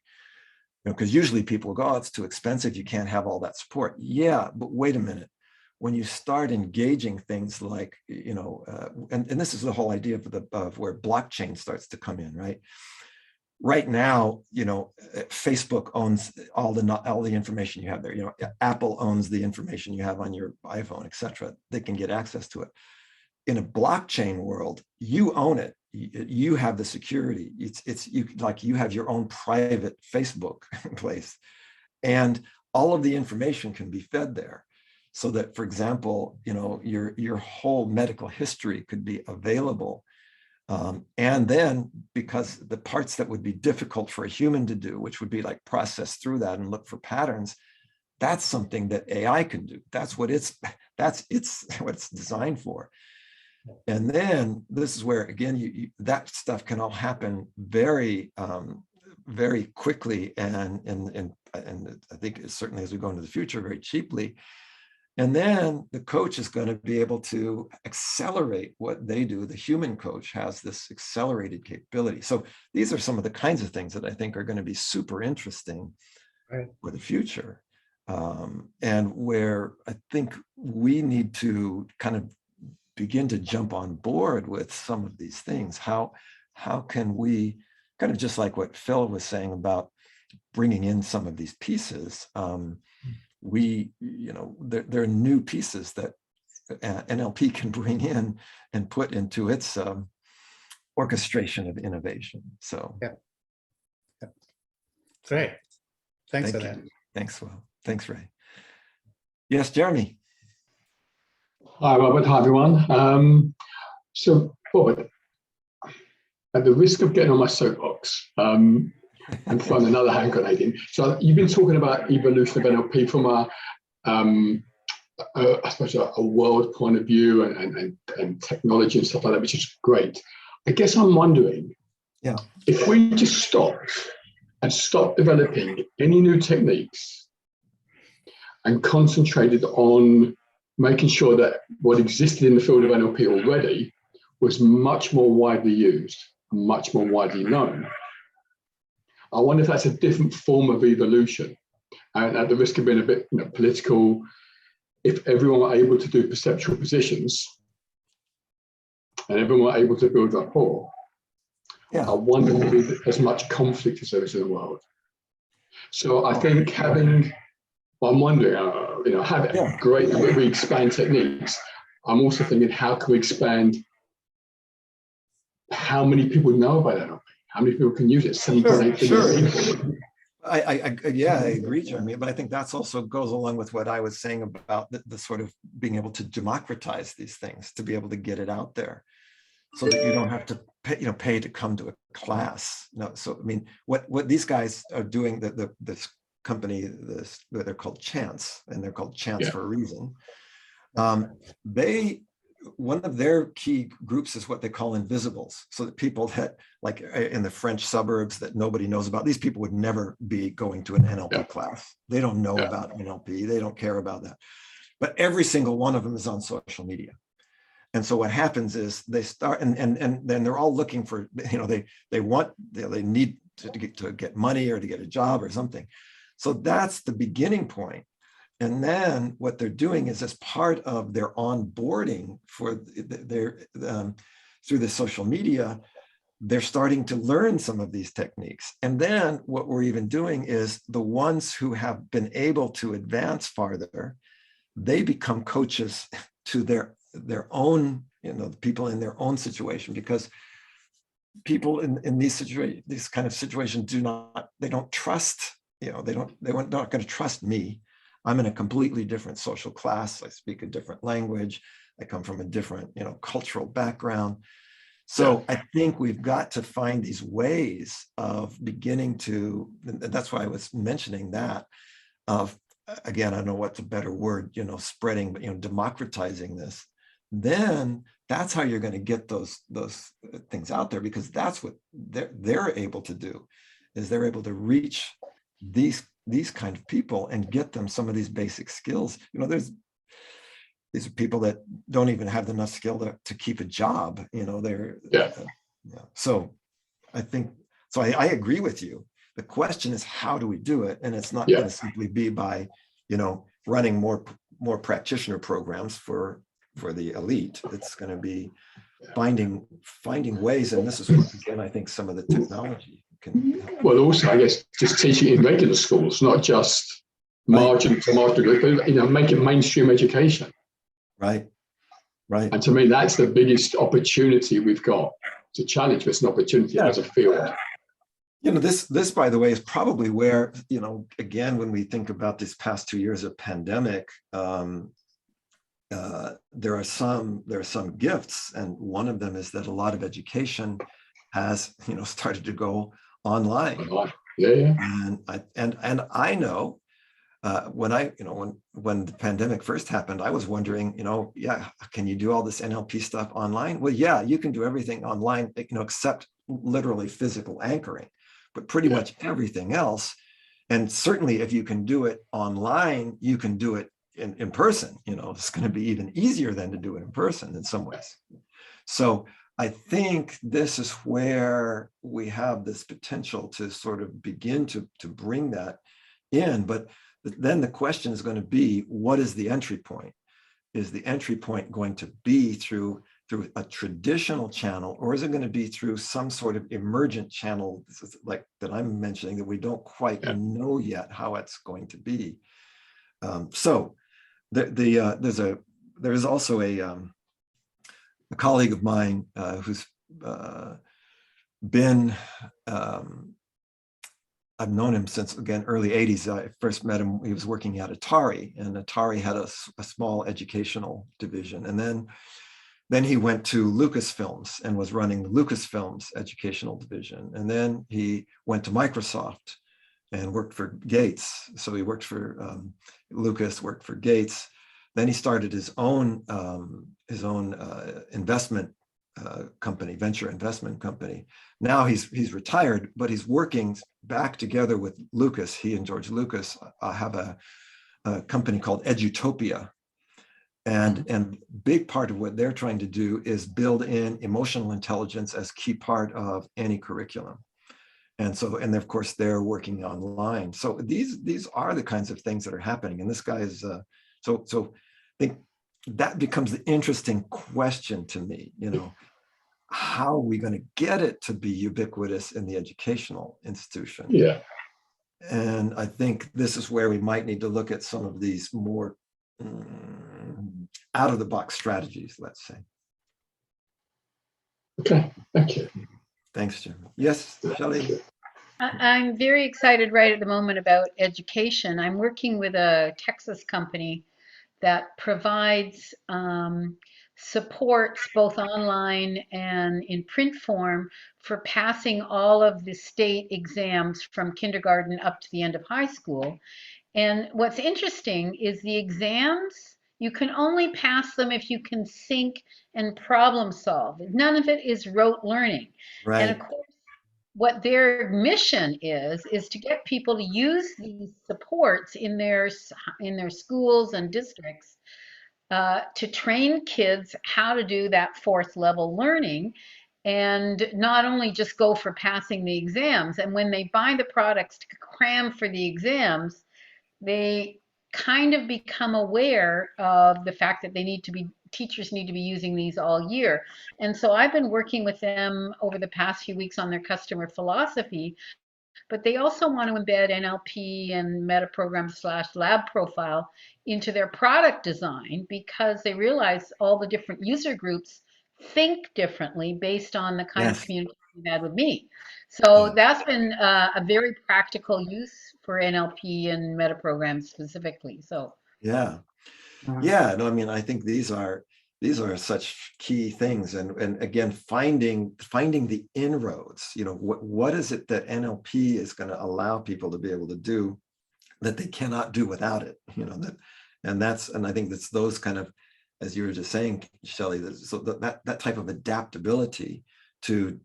because usually people go, oh, it's too expensive. You can't have all that support. Yeah, but wait a minute. When you start engaging things like, and this is the whole idea of where blockchain starts to come in, right? Right now, Facebook owns all the information you have there. Apple owns the information you have on your iPhone, et cetera. They can get access to it. In a blockchain world, you own it. You have the security. You have your own private Facebook place, and all of the information can be fed there. So that, for example, your whole medical history could be available. And then, because the parts that would be difficult for a human to do, which would be like process through that and look for patterns, that's something that AI can do. That's what it's designed for. And then this is where, again, that stuff can all happen very, very quickly, and I think certainly as we go into the future, very cheaply. And then the coach is going to be able to accelerate what they do. The human coach has this accelerated capability. So these are some of the kinds of things that I think are going to be super interesting for the future. and where I think we need to kind of begin to jump on board with some of these things. How can we, kind of just like what Phil was saying about bringing in some of these pieces, there are new pieces that NLP can bring in and put into its orchestration of innovation. So yeah. Great. Thanks for thank that. you. Thanks, Will. Thanks, Ray. Yes, Jeremy. Hi, Robert. Hi, everyone. So, Robert, at the risk of getting on my soapbox and throwing another hand grenade in, so you've been talking about evolution of NLP from I suppose a world point of view and technology and stuff like that, which is great. I guess I'm wondering, if we just stopped developing any new techniques and concentrated on making sure that what existed in the field of NLP already was much more widely used, much more widely known. I wonder if that's a different form of evolution. And at the risk of being a bit political, if everyone were able to do perceptual positions and everyone were able to build rapport, I wonder if there'd be as much conflict as there is in the world. So I think I'm wondering, great that we expand techniques. I'm also thinking, how can we expand how many people know about NLP? How many people can use it? 7.8 billion people. I agree, Jeremy, but I think that's also goes along with what I was saying about the sort of being able to democratize these things, to be able to get it out there so that you don't have to pay to come to a class. No, so I mean, what these guys are doing, this company, they're called Chance, and they're called Chance for a reason. One of their key groups is what they call invisibles. So that people that, like in the French suburbs that nobody knows about, these people would never be going to an NLP class. They don't know about NLP. They don't care about that. But every single one of them is on social media. And so what happens is they start, and then they're all looking for, they need to get money or to get a job or something. So that's the beginning point. And then what they're doing is, as part of their onboarding for through the social media, they're starting to learn some of these techniques. And then what we're even doing is the ones who have been able to advance farther, they become coaches to their own, the people in their own situation, because people in these kind of situations they don't trust, they're not going to trust me. I'm in a completely different social class. I speak a different language. I come from a different, cultural background. So I think we've got to find these ways of beginning to, and that's why I was mentioning that, of, again, I don't know what's a better word, spreading, but, democratizing this. Then that's how you're going to get those things out there, because that's what they're able to do, is they're able to reach these kind of people and get them some of these basic skills. These are people that don't even have enough skill to keep a job. So I think, I agree with you. The question is, how do we do it? And it's not going to simply be by, running more practitioner programs for the elite. It's going to be finding ways, and this is what, again, I think some of the technology can help. Well, also, I guess, just teaching in regular schools, not just margin to margin, but make it mainstream education. Right. And to me, that's the biggest opportunity we've got to challenge. It's an opportunity as a field. This, by the way, is probably where, again, when we think about these past 2 years of pandemic, there are some gifts, and one of them is that a lot of education has, started to go online. And I know when the pandemic first happened, I was wondering, can you do all this NLP stuff online? Well, yeah, you can do everything online, except literally physical anchoring, but pretty much everything else. And certainly if you can do it online, you can do it in person. It's going to be even easier than to do it in person in some ways. So I think this is where we have this potential to sort of begin to bring that in. But then the question is going to be, what is the entry point? Is the entry point going to be through a traditional channel, or is it going to be through some sort of emergent channel like that I'm mentioning that we don't quite know yet how it's going to be? So there's also a colleague of mine who's been I've known him since, again, early 80s. I first met him, he was working at Atari, and Atari had a small educational division. And then he went to Lucasfilms and was running the Lucasfilms educational division. And then he went to Microsoft and worked for Gates. So he worked for Lucas, worked for Gates. Then he started his own investment company, venture investment company. Now he's retired, but he's working back together with Lucas. He and George Lucas have a company called Edutopia. And big part of what they're trying to do is build in emotional intelligence as key part of any curriculum. And so, and of course, they're working online. So these are the kinds of things that are happening. And this guy is, so I think that becomes the interesting question to me, you know, how are we going to get it to be ubiquitous in the educational institution? Yeah. And I think this is where we might need to look at some of these more out of the box strategies, let's say. Okay, thank you. Thanks, Jim. Yes, Shelley. I'm very excited right at the moment about education. I'm working with a Texas company that provides supports both online and in print form for passing all of the state exams from kindergarten up to the end of high school. And what's interesting is the exams, you can only pass them if you can think and problem solve. None of it is rote learning. Right. And of course, what their mission is to get people to use these supports in their schools and districts to train kids how to do that fourth level learning, and not only just go for passing the exams. And when they buy the products to cram for the exams, they kind of become aware of the fact that teachers need to be using these all year. And so I've been working with them over the past few weeks on their customer philosophy, but they also want to embed NLP and meta program / lab profile into their product design, because they realize all the different user groups think differently based on the kind of communication you've had with me. So that's been a very practical use for NLP and meta programs specifically. So yeah, no, I mean, I think these are such key things, and again, finding the inroads. You know, what is it that NLP is going to allow people to be able to do that they cannot do without it? You know, and I think that's those kind of, as you were just saying, Shelley, so that type of adaptability to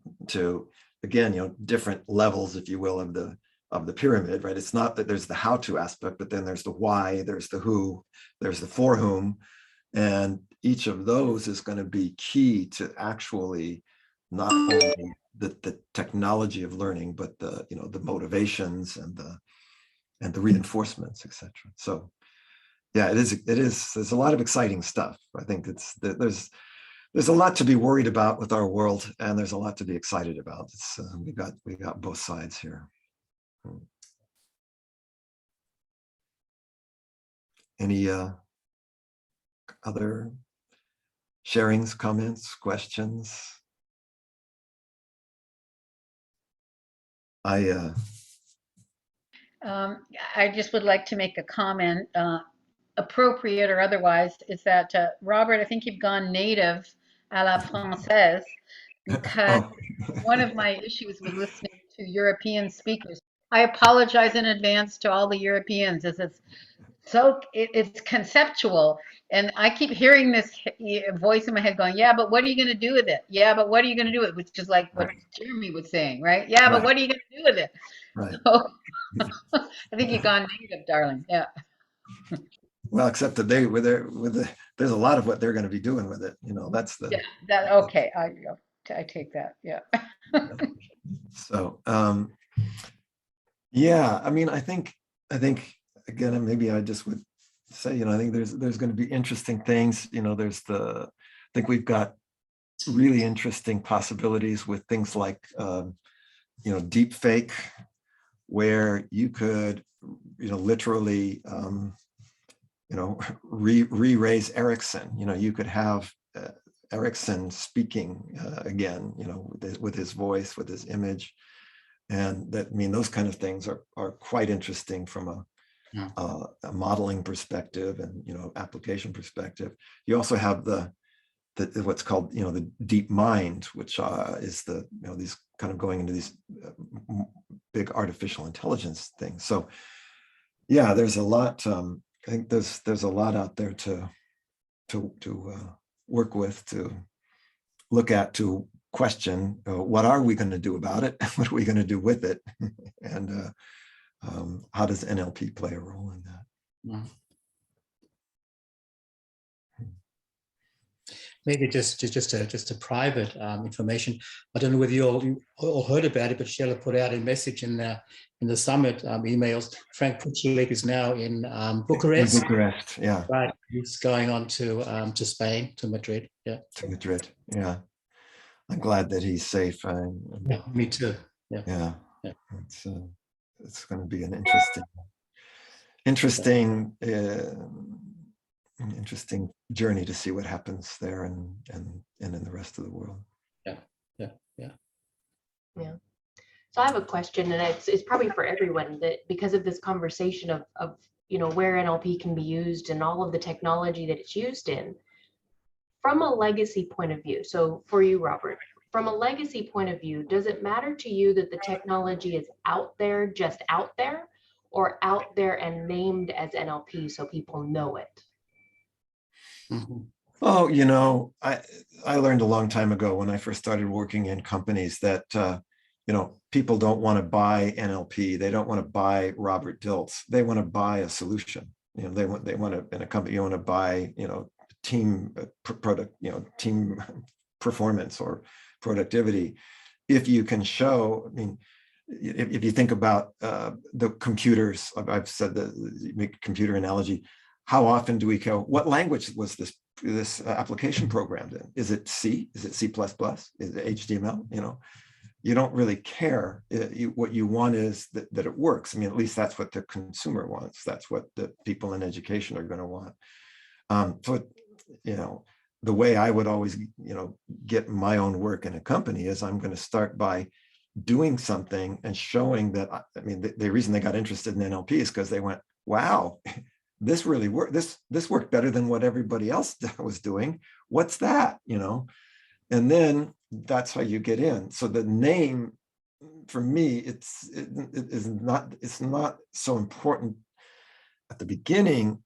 again, you know, different levels, if you will, of the pyramid, right? It's not that there's the how-to aspect, but then there's the why, there's the who, there's the for whom, and each of those is going to be key to actually not only the technology of learning, but the, you know, the motivations and the reinforcements, etc. So yeah, it is there's a lot of exciting stuff. I think there's a lot to be worried about with our world, and there's a lot to be excited about. It's we got both sides here. Any other sharings, comments, questions? I just would like to make a comment, appropriate or otherwise, is that Robert, I think you've gone native à la française, because one of my issues with listening to European speakers, I apologize in advance to all the Europeans, as it's conceptual, and I keep hearing this voice in my head going, yeah, but what are you going to do with it? Yeah, but what are you going to do with it? Which is like what Jeremy was saying, right? Yeah, but what are you going to do with it? Right. So, I think you've gone native, darling. Yeah. Well, except that there's a lot of what they're going to be doing with it. You know, that's the. Yeah. That okay. I take that. Yeah. So, yeah. I mean, I think again, maybe I just would say, I think there's going to be interesting things. I think we've got really interesting possibilities with things like, deep fake, where you could, literally, re-raise Erickson. You could have Erickson speaking again, with his voice, with his image. And those kind of things are quite interesting from a modeling perspective and, application perspective. You also have the what's called, the deep mind, which is these kind of going into these big artificial intelligence things. So yeah, there's a lot. I think there's a lot out there to work with, to look at, to question. What are we going to do about it? What are we going to do with it? And how does NLP play a role in that? Yeah. Maybe just a private information. I don't know whether you all heard about it, but Sheila put out a message in the summit emails. Frank Puchelik is now in Bucharest. In Bucharest, yeah. Right, he's going on to Spain, to Madrid. Yeah. To Madrid, yeah. I'm glad that he's safe. Yeah, me too. Yeah. Yeah. Yeah. It's going to be an interesting journey to see what happens there and in the rest of the world. Yeah. So I have a question, and it's probably for everyone, that because of this conversation of where NLP can be used and all of the technology that it's used in, from a legacy point of view. So for you, Robert, from a legacy point of view, does it matter to you that the technology is out there, just out there, or out there and named as NLP so people know it? Mm-hmm. Oh, I learned a long time ago when I first started working in companies that, people don't want to buy NLP. They don't want to buy Robert Dilts. They want to buy a solution. They want to, in a company, you want to buy, team product, team performance or productivity. If you can show, if you think about the computers, I've said the make computer analogy. How often do we go, what language was this application programmed in? Is it C? Is it C++? Is it HTML? You don't really care. What you want is that it works. At least that's what the consumer wants. That's what the people in education are going to want. So, the way I would always, get my own work in a company is I'm going to start by doing something and showing that, the reason they got interested in NLP is because they went, wow, this really worked. This worked better than what everybody else was doing. What's that? And then that's how you get in. So the name, for me, it's not so important at the beginning.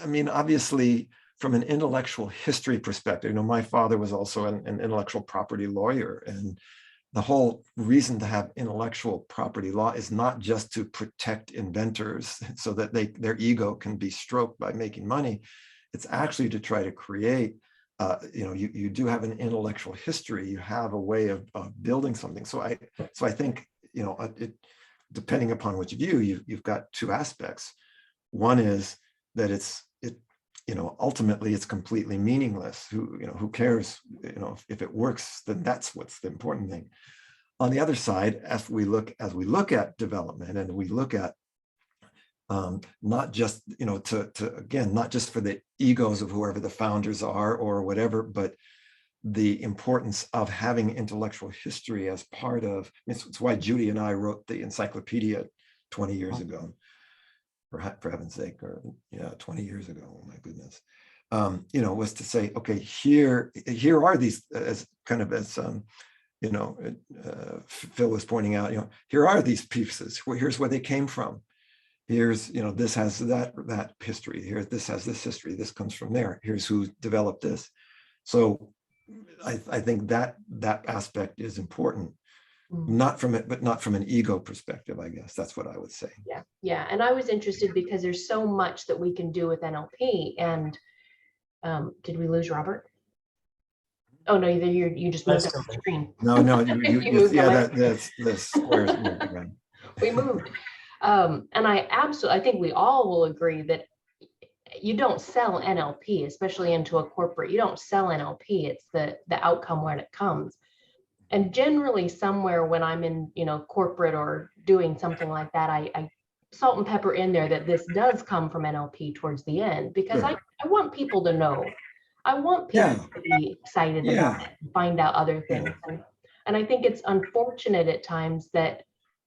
Obviously, from an intellectual history perspective, my father was also an intellectual property lawyer, and the whole reason to have intellectual property law is not just to protect inventors so that their ego can be stroked by making money. It's actually to try to create, you do have an intellectual history. You have a way of building something. So I think, depending upon which view, you've got two aspects. One is that ultimately it's completely meaningless. Who cares? If it works, then that's what's the important thing. On the other side, as we look at development, and we look at not just not just for the egos of whoever the founders are or whatever, but the importance of having intellectual history as part of. It's why Judy and I wrote the encyclopedia 20 years ago. For heaven's sake, or 20 years ago, oh my goodness, was to say, okay, here are these, as kind of as Phil was pointing out, here are these pieces. Here's where they came from. Here's, this has that history. Here, this has this history. This comes from there. Here's who developed this. So I think that aspect is important. Not from an ego perspective, I guess. That's what I would say. Yeah. And I was interested because there's so much that we can do with NLP. And did we lose Robert? Oh no, you just moved up the screen. No, you moved. Yeah, that's squares moved around. We moved. And I think we all will agree that you don't sell NLP, especially into a corporate. You don't sell NLP. It's the outcome when it comes. And generally somewhere when I'm in, corporate or doing something like that, I salt and pepper in there that this does come from NLP towards the end, because Sure. I want people to know. I want people to be excited about it and find out other things. And I think it's unfortunate at times that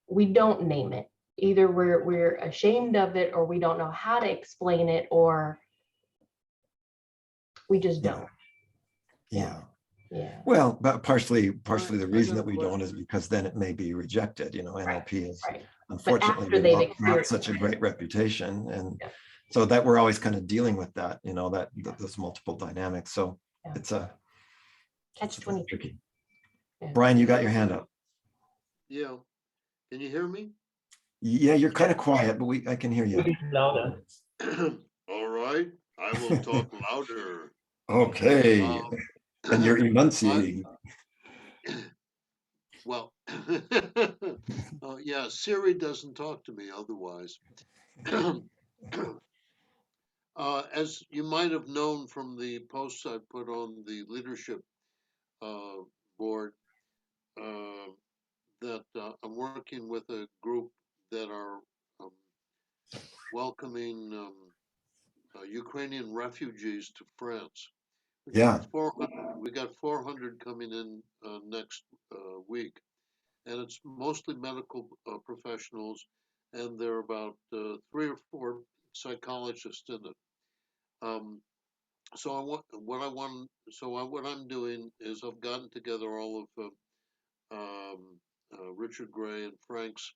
we don't name it. Either we're ashamed of it, or we don't know how to explain it, or we just don't. Yeah. Yeah. Well, but partially the reason got that a we don't is question. because then it may be rejected. NLP is Right. unfortunately after they've developed not experienced such a it. great reputation, and Yeah. so that we're always kind of dealing with that, those multiple dynamics. So Yeah. it's a Catch-22. tricky. Yeah. Brian, you got your hand up. Yeah. Can you hear me? Yeah, you're kind of quiet, but I can hear you. Louder. All right. I will talk louder. Okay. And you're enunciating. Well, yeah, Siri doesn't talk to me otherwise. As you might have known from the posts I put on the leadership board, that I'm working with a group that are welcoming Ukrainian refugees to France. Yeah. We got 400 coming in next week, and it's mostly medical professionals, and there are about 3 or 4 psychologists in it. So what I'm doing is I've gotten together all of Richard Gray and Frank's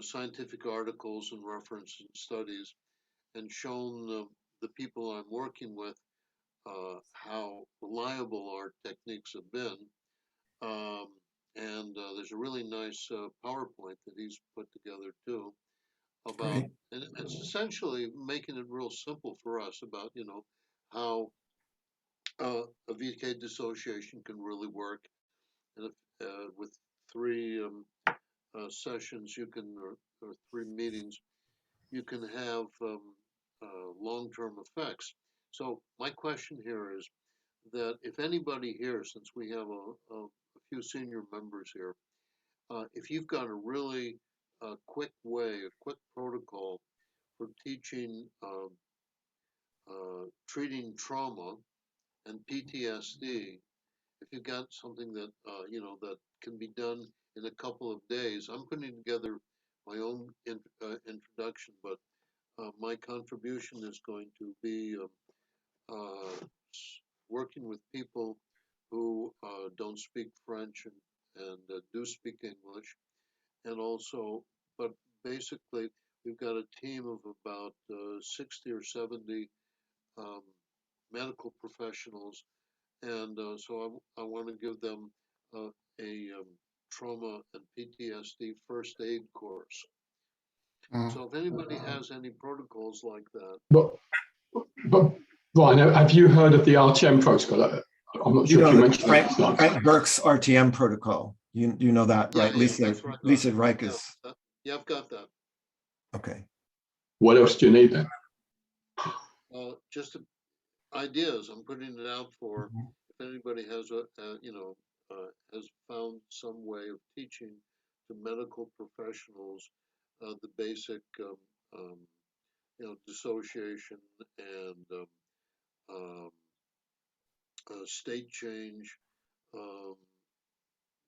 scientific articles and reference and studies, and shown the people I'm working with how reliable our techniques have been. And there's a really nice PowerPoint that he's put together too about, and it's essentially making it real simple for us about, how a VK dissociation can really work. And with 3 sessions, or 3 meetings, you can have long-term effects. So my question here is that if anybody here, since we have a few senior members here, if you've got a really quick protocol for teaching, treating trauma and PTSD, if you've got something that, that can be done in a couple of days, I'm putting together my own introduction, but my contribution is going to be working with people who don't speak French and do speak English, and also, but basically, we've got a team of about 60 or 70 medical professionals, and so I want to give them a trauma and PTSD first aid course. So if anybody has any protocols like that. But Brian, have you heard of the RTM protocol? I'm not sure if you mentioned that. Frank Burke's RTM protocol. You know that, right? Yeah, Lisa Reich is. Yeah, I've got that. Okay. What else do you need then? Just ideas. I'm putting it out for if anybody has has found some way of teaching to medical professionals the basic dissociation and state change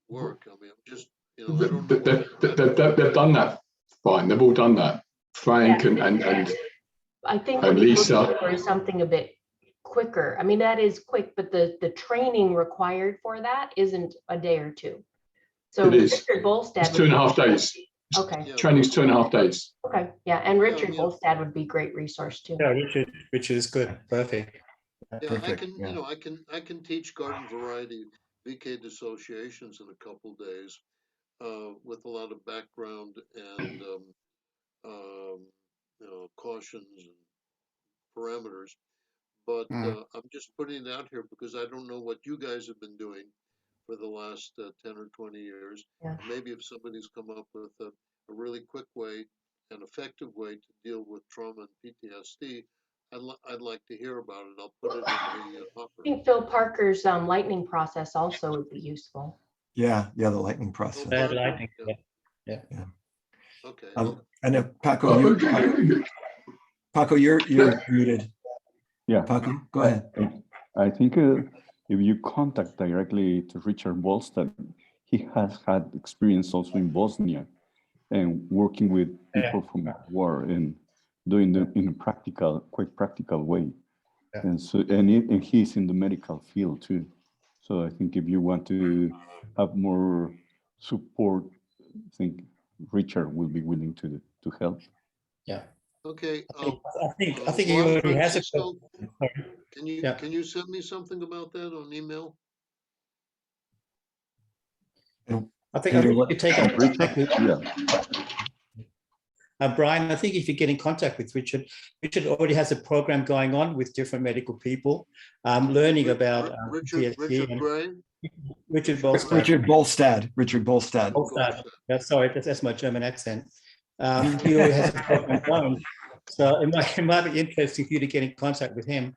work. I mean, I'm just I don't know. They've done that, Brian. They've all done that. Frank and I think and what you're Lisa. looking for is something a bit quicker. I mean, that is quick, but the training required for that isn't a day or 2. So It is. Richard Bolstad. It's 2.5 days. Okay. Training's 2.5 days. Okay. Yeah, and Richard Bolstad would be a great resource too. Yeah, Richard is good. Perfect. Yeah, Perfect. I can teach garden variety VK dissociations in a couple days with a lot of background and cautions and parameters. But I'm just putting it out here because I don't know what you guys have been doing for for the last 10 or 20 years. Yeah. Maybe if somebody's come up with a really quick way, an effective way to deal with trauma and PTSD, I'd like to hear about it. I'll put it in the hopper. I think Phil Parker's lightning process also would be useful. Yeah, the lightning process. Lightning. Yeah. Okay. And if Paco, Paco, you're muted. Yeah. Paco, go ahead. I think if you contact directly to Richard Bolstad, he has had experience also in Bosnia and working with people from war and doing it in a quite practical way. Yeah. And so, and he's in the medical field too. So I think if you want to have more support, I think Richard will be willing to help. Yeah. Okay. I think he already has it. Can you send me something about that on email? I think you take contact with Brian. I think if you get in contact with Richard, Richard already has a program going on with different medical people, learning about Richard Gray. Richard Bolstad. Richard Bolstad. Yeah, sorry, that's my German accent. He already has a program going, so it might be interesting for you to get in contact with him.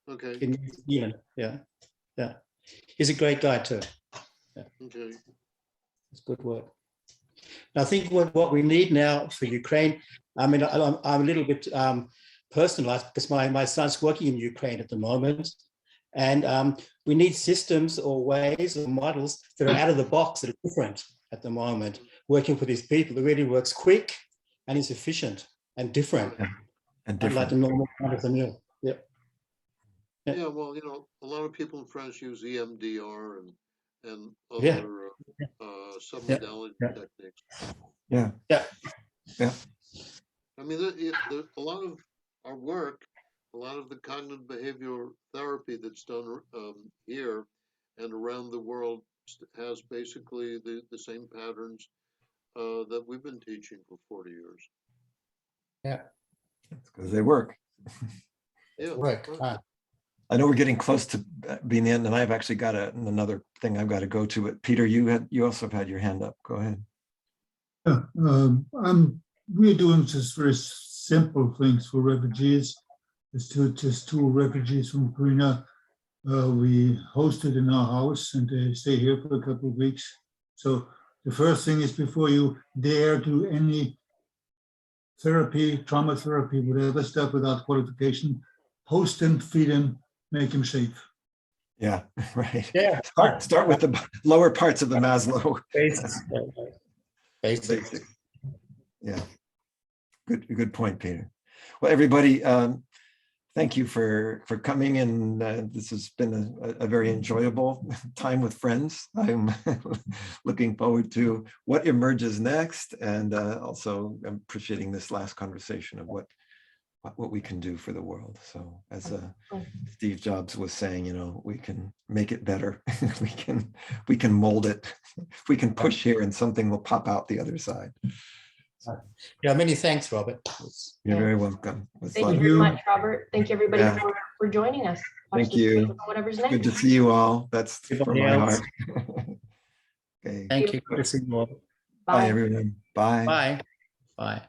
Okay. In New Zealand, yeah. He's a great guy too. Yeah. Okay. It's good work. I think what we need now for Ukraine, I mean, I'm a little bit personalized because my son's working in Ukraine at the moment. And we need systems or ways or models that are out of the box, that are different at the moment. Working for these people that really works quick and is efficient and different. And different. Like the normal kind of the meal. Yep. Yeah, well, a lot of people in France use EMDR and other submodality techniques. Yeah. I mean, a lot of our work, a lot of the cognitive behavioral therapy that's done here and around the world has basically the same patterns that we've been teaching for 40 years. Yeah. It's because they work. Yeah. Work. I know we're getting close to being the end, and I've actually got another thing I've got to go to. But Peter, you also had your hand up. Go ahead. We're doing just very simple things for refugees. There's just two refugees from Ukraine. We hosted in our house, and they stay here for a couple of weeks. So the first thing is, before you dare do any therapy, trauma therapy, whatever stuff without qualification, host them, feed them, make them safe. Yeah, right. Yeah. Start with the lower parts of the Maslow. Basics. Yeah. Good point, Peter. Well, everybody, thank you for coming, and this has been a very enjoyable time with friends. I'm looking forward to what emerges next, and also I'm appreciating this last conversation of what we can do for the world. So as Steve Jobs was saying, we can make it better. we can mold it. We can push here and something will pop out the other side. Yeah, many thanks, Robert. You're very welcome. Thank you very much, Robert. Thank you, everybody, for joining us. Thank you. Whatever's next. Good to see you all. That's from my heart. Okay. Thank you. Good to see you all. Bye, everyone. Bye. Bye. Bye.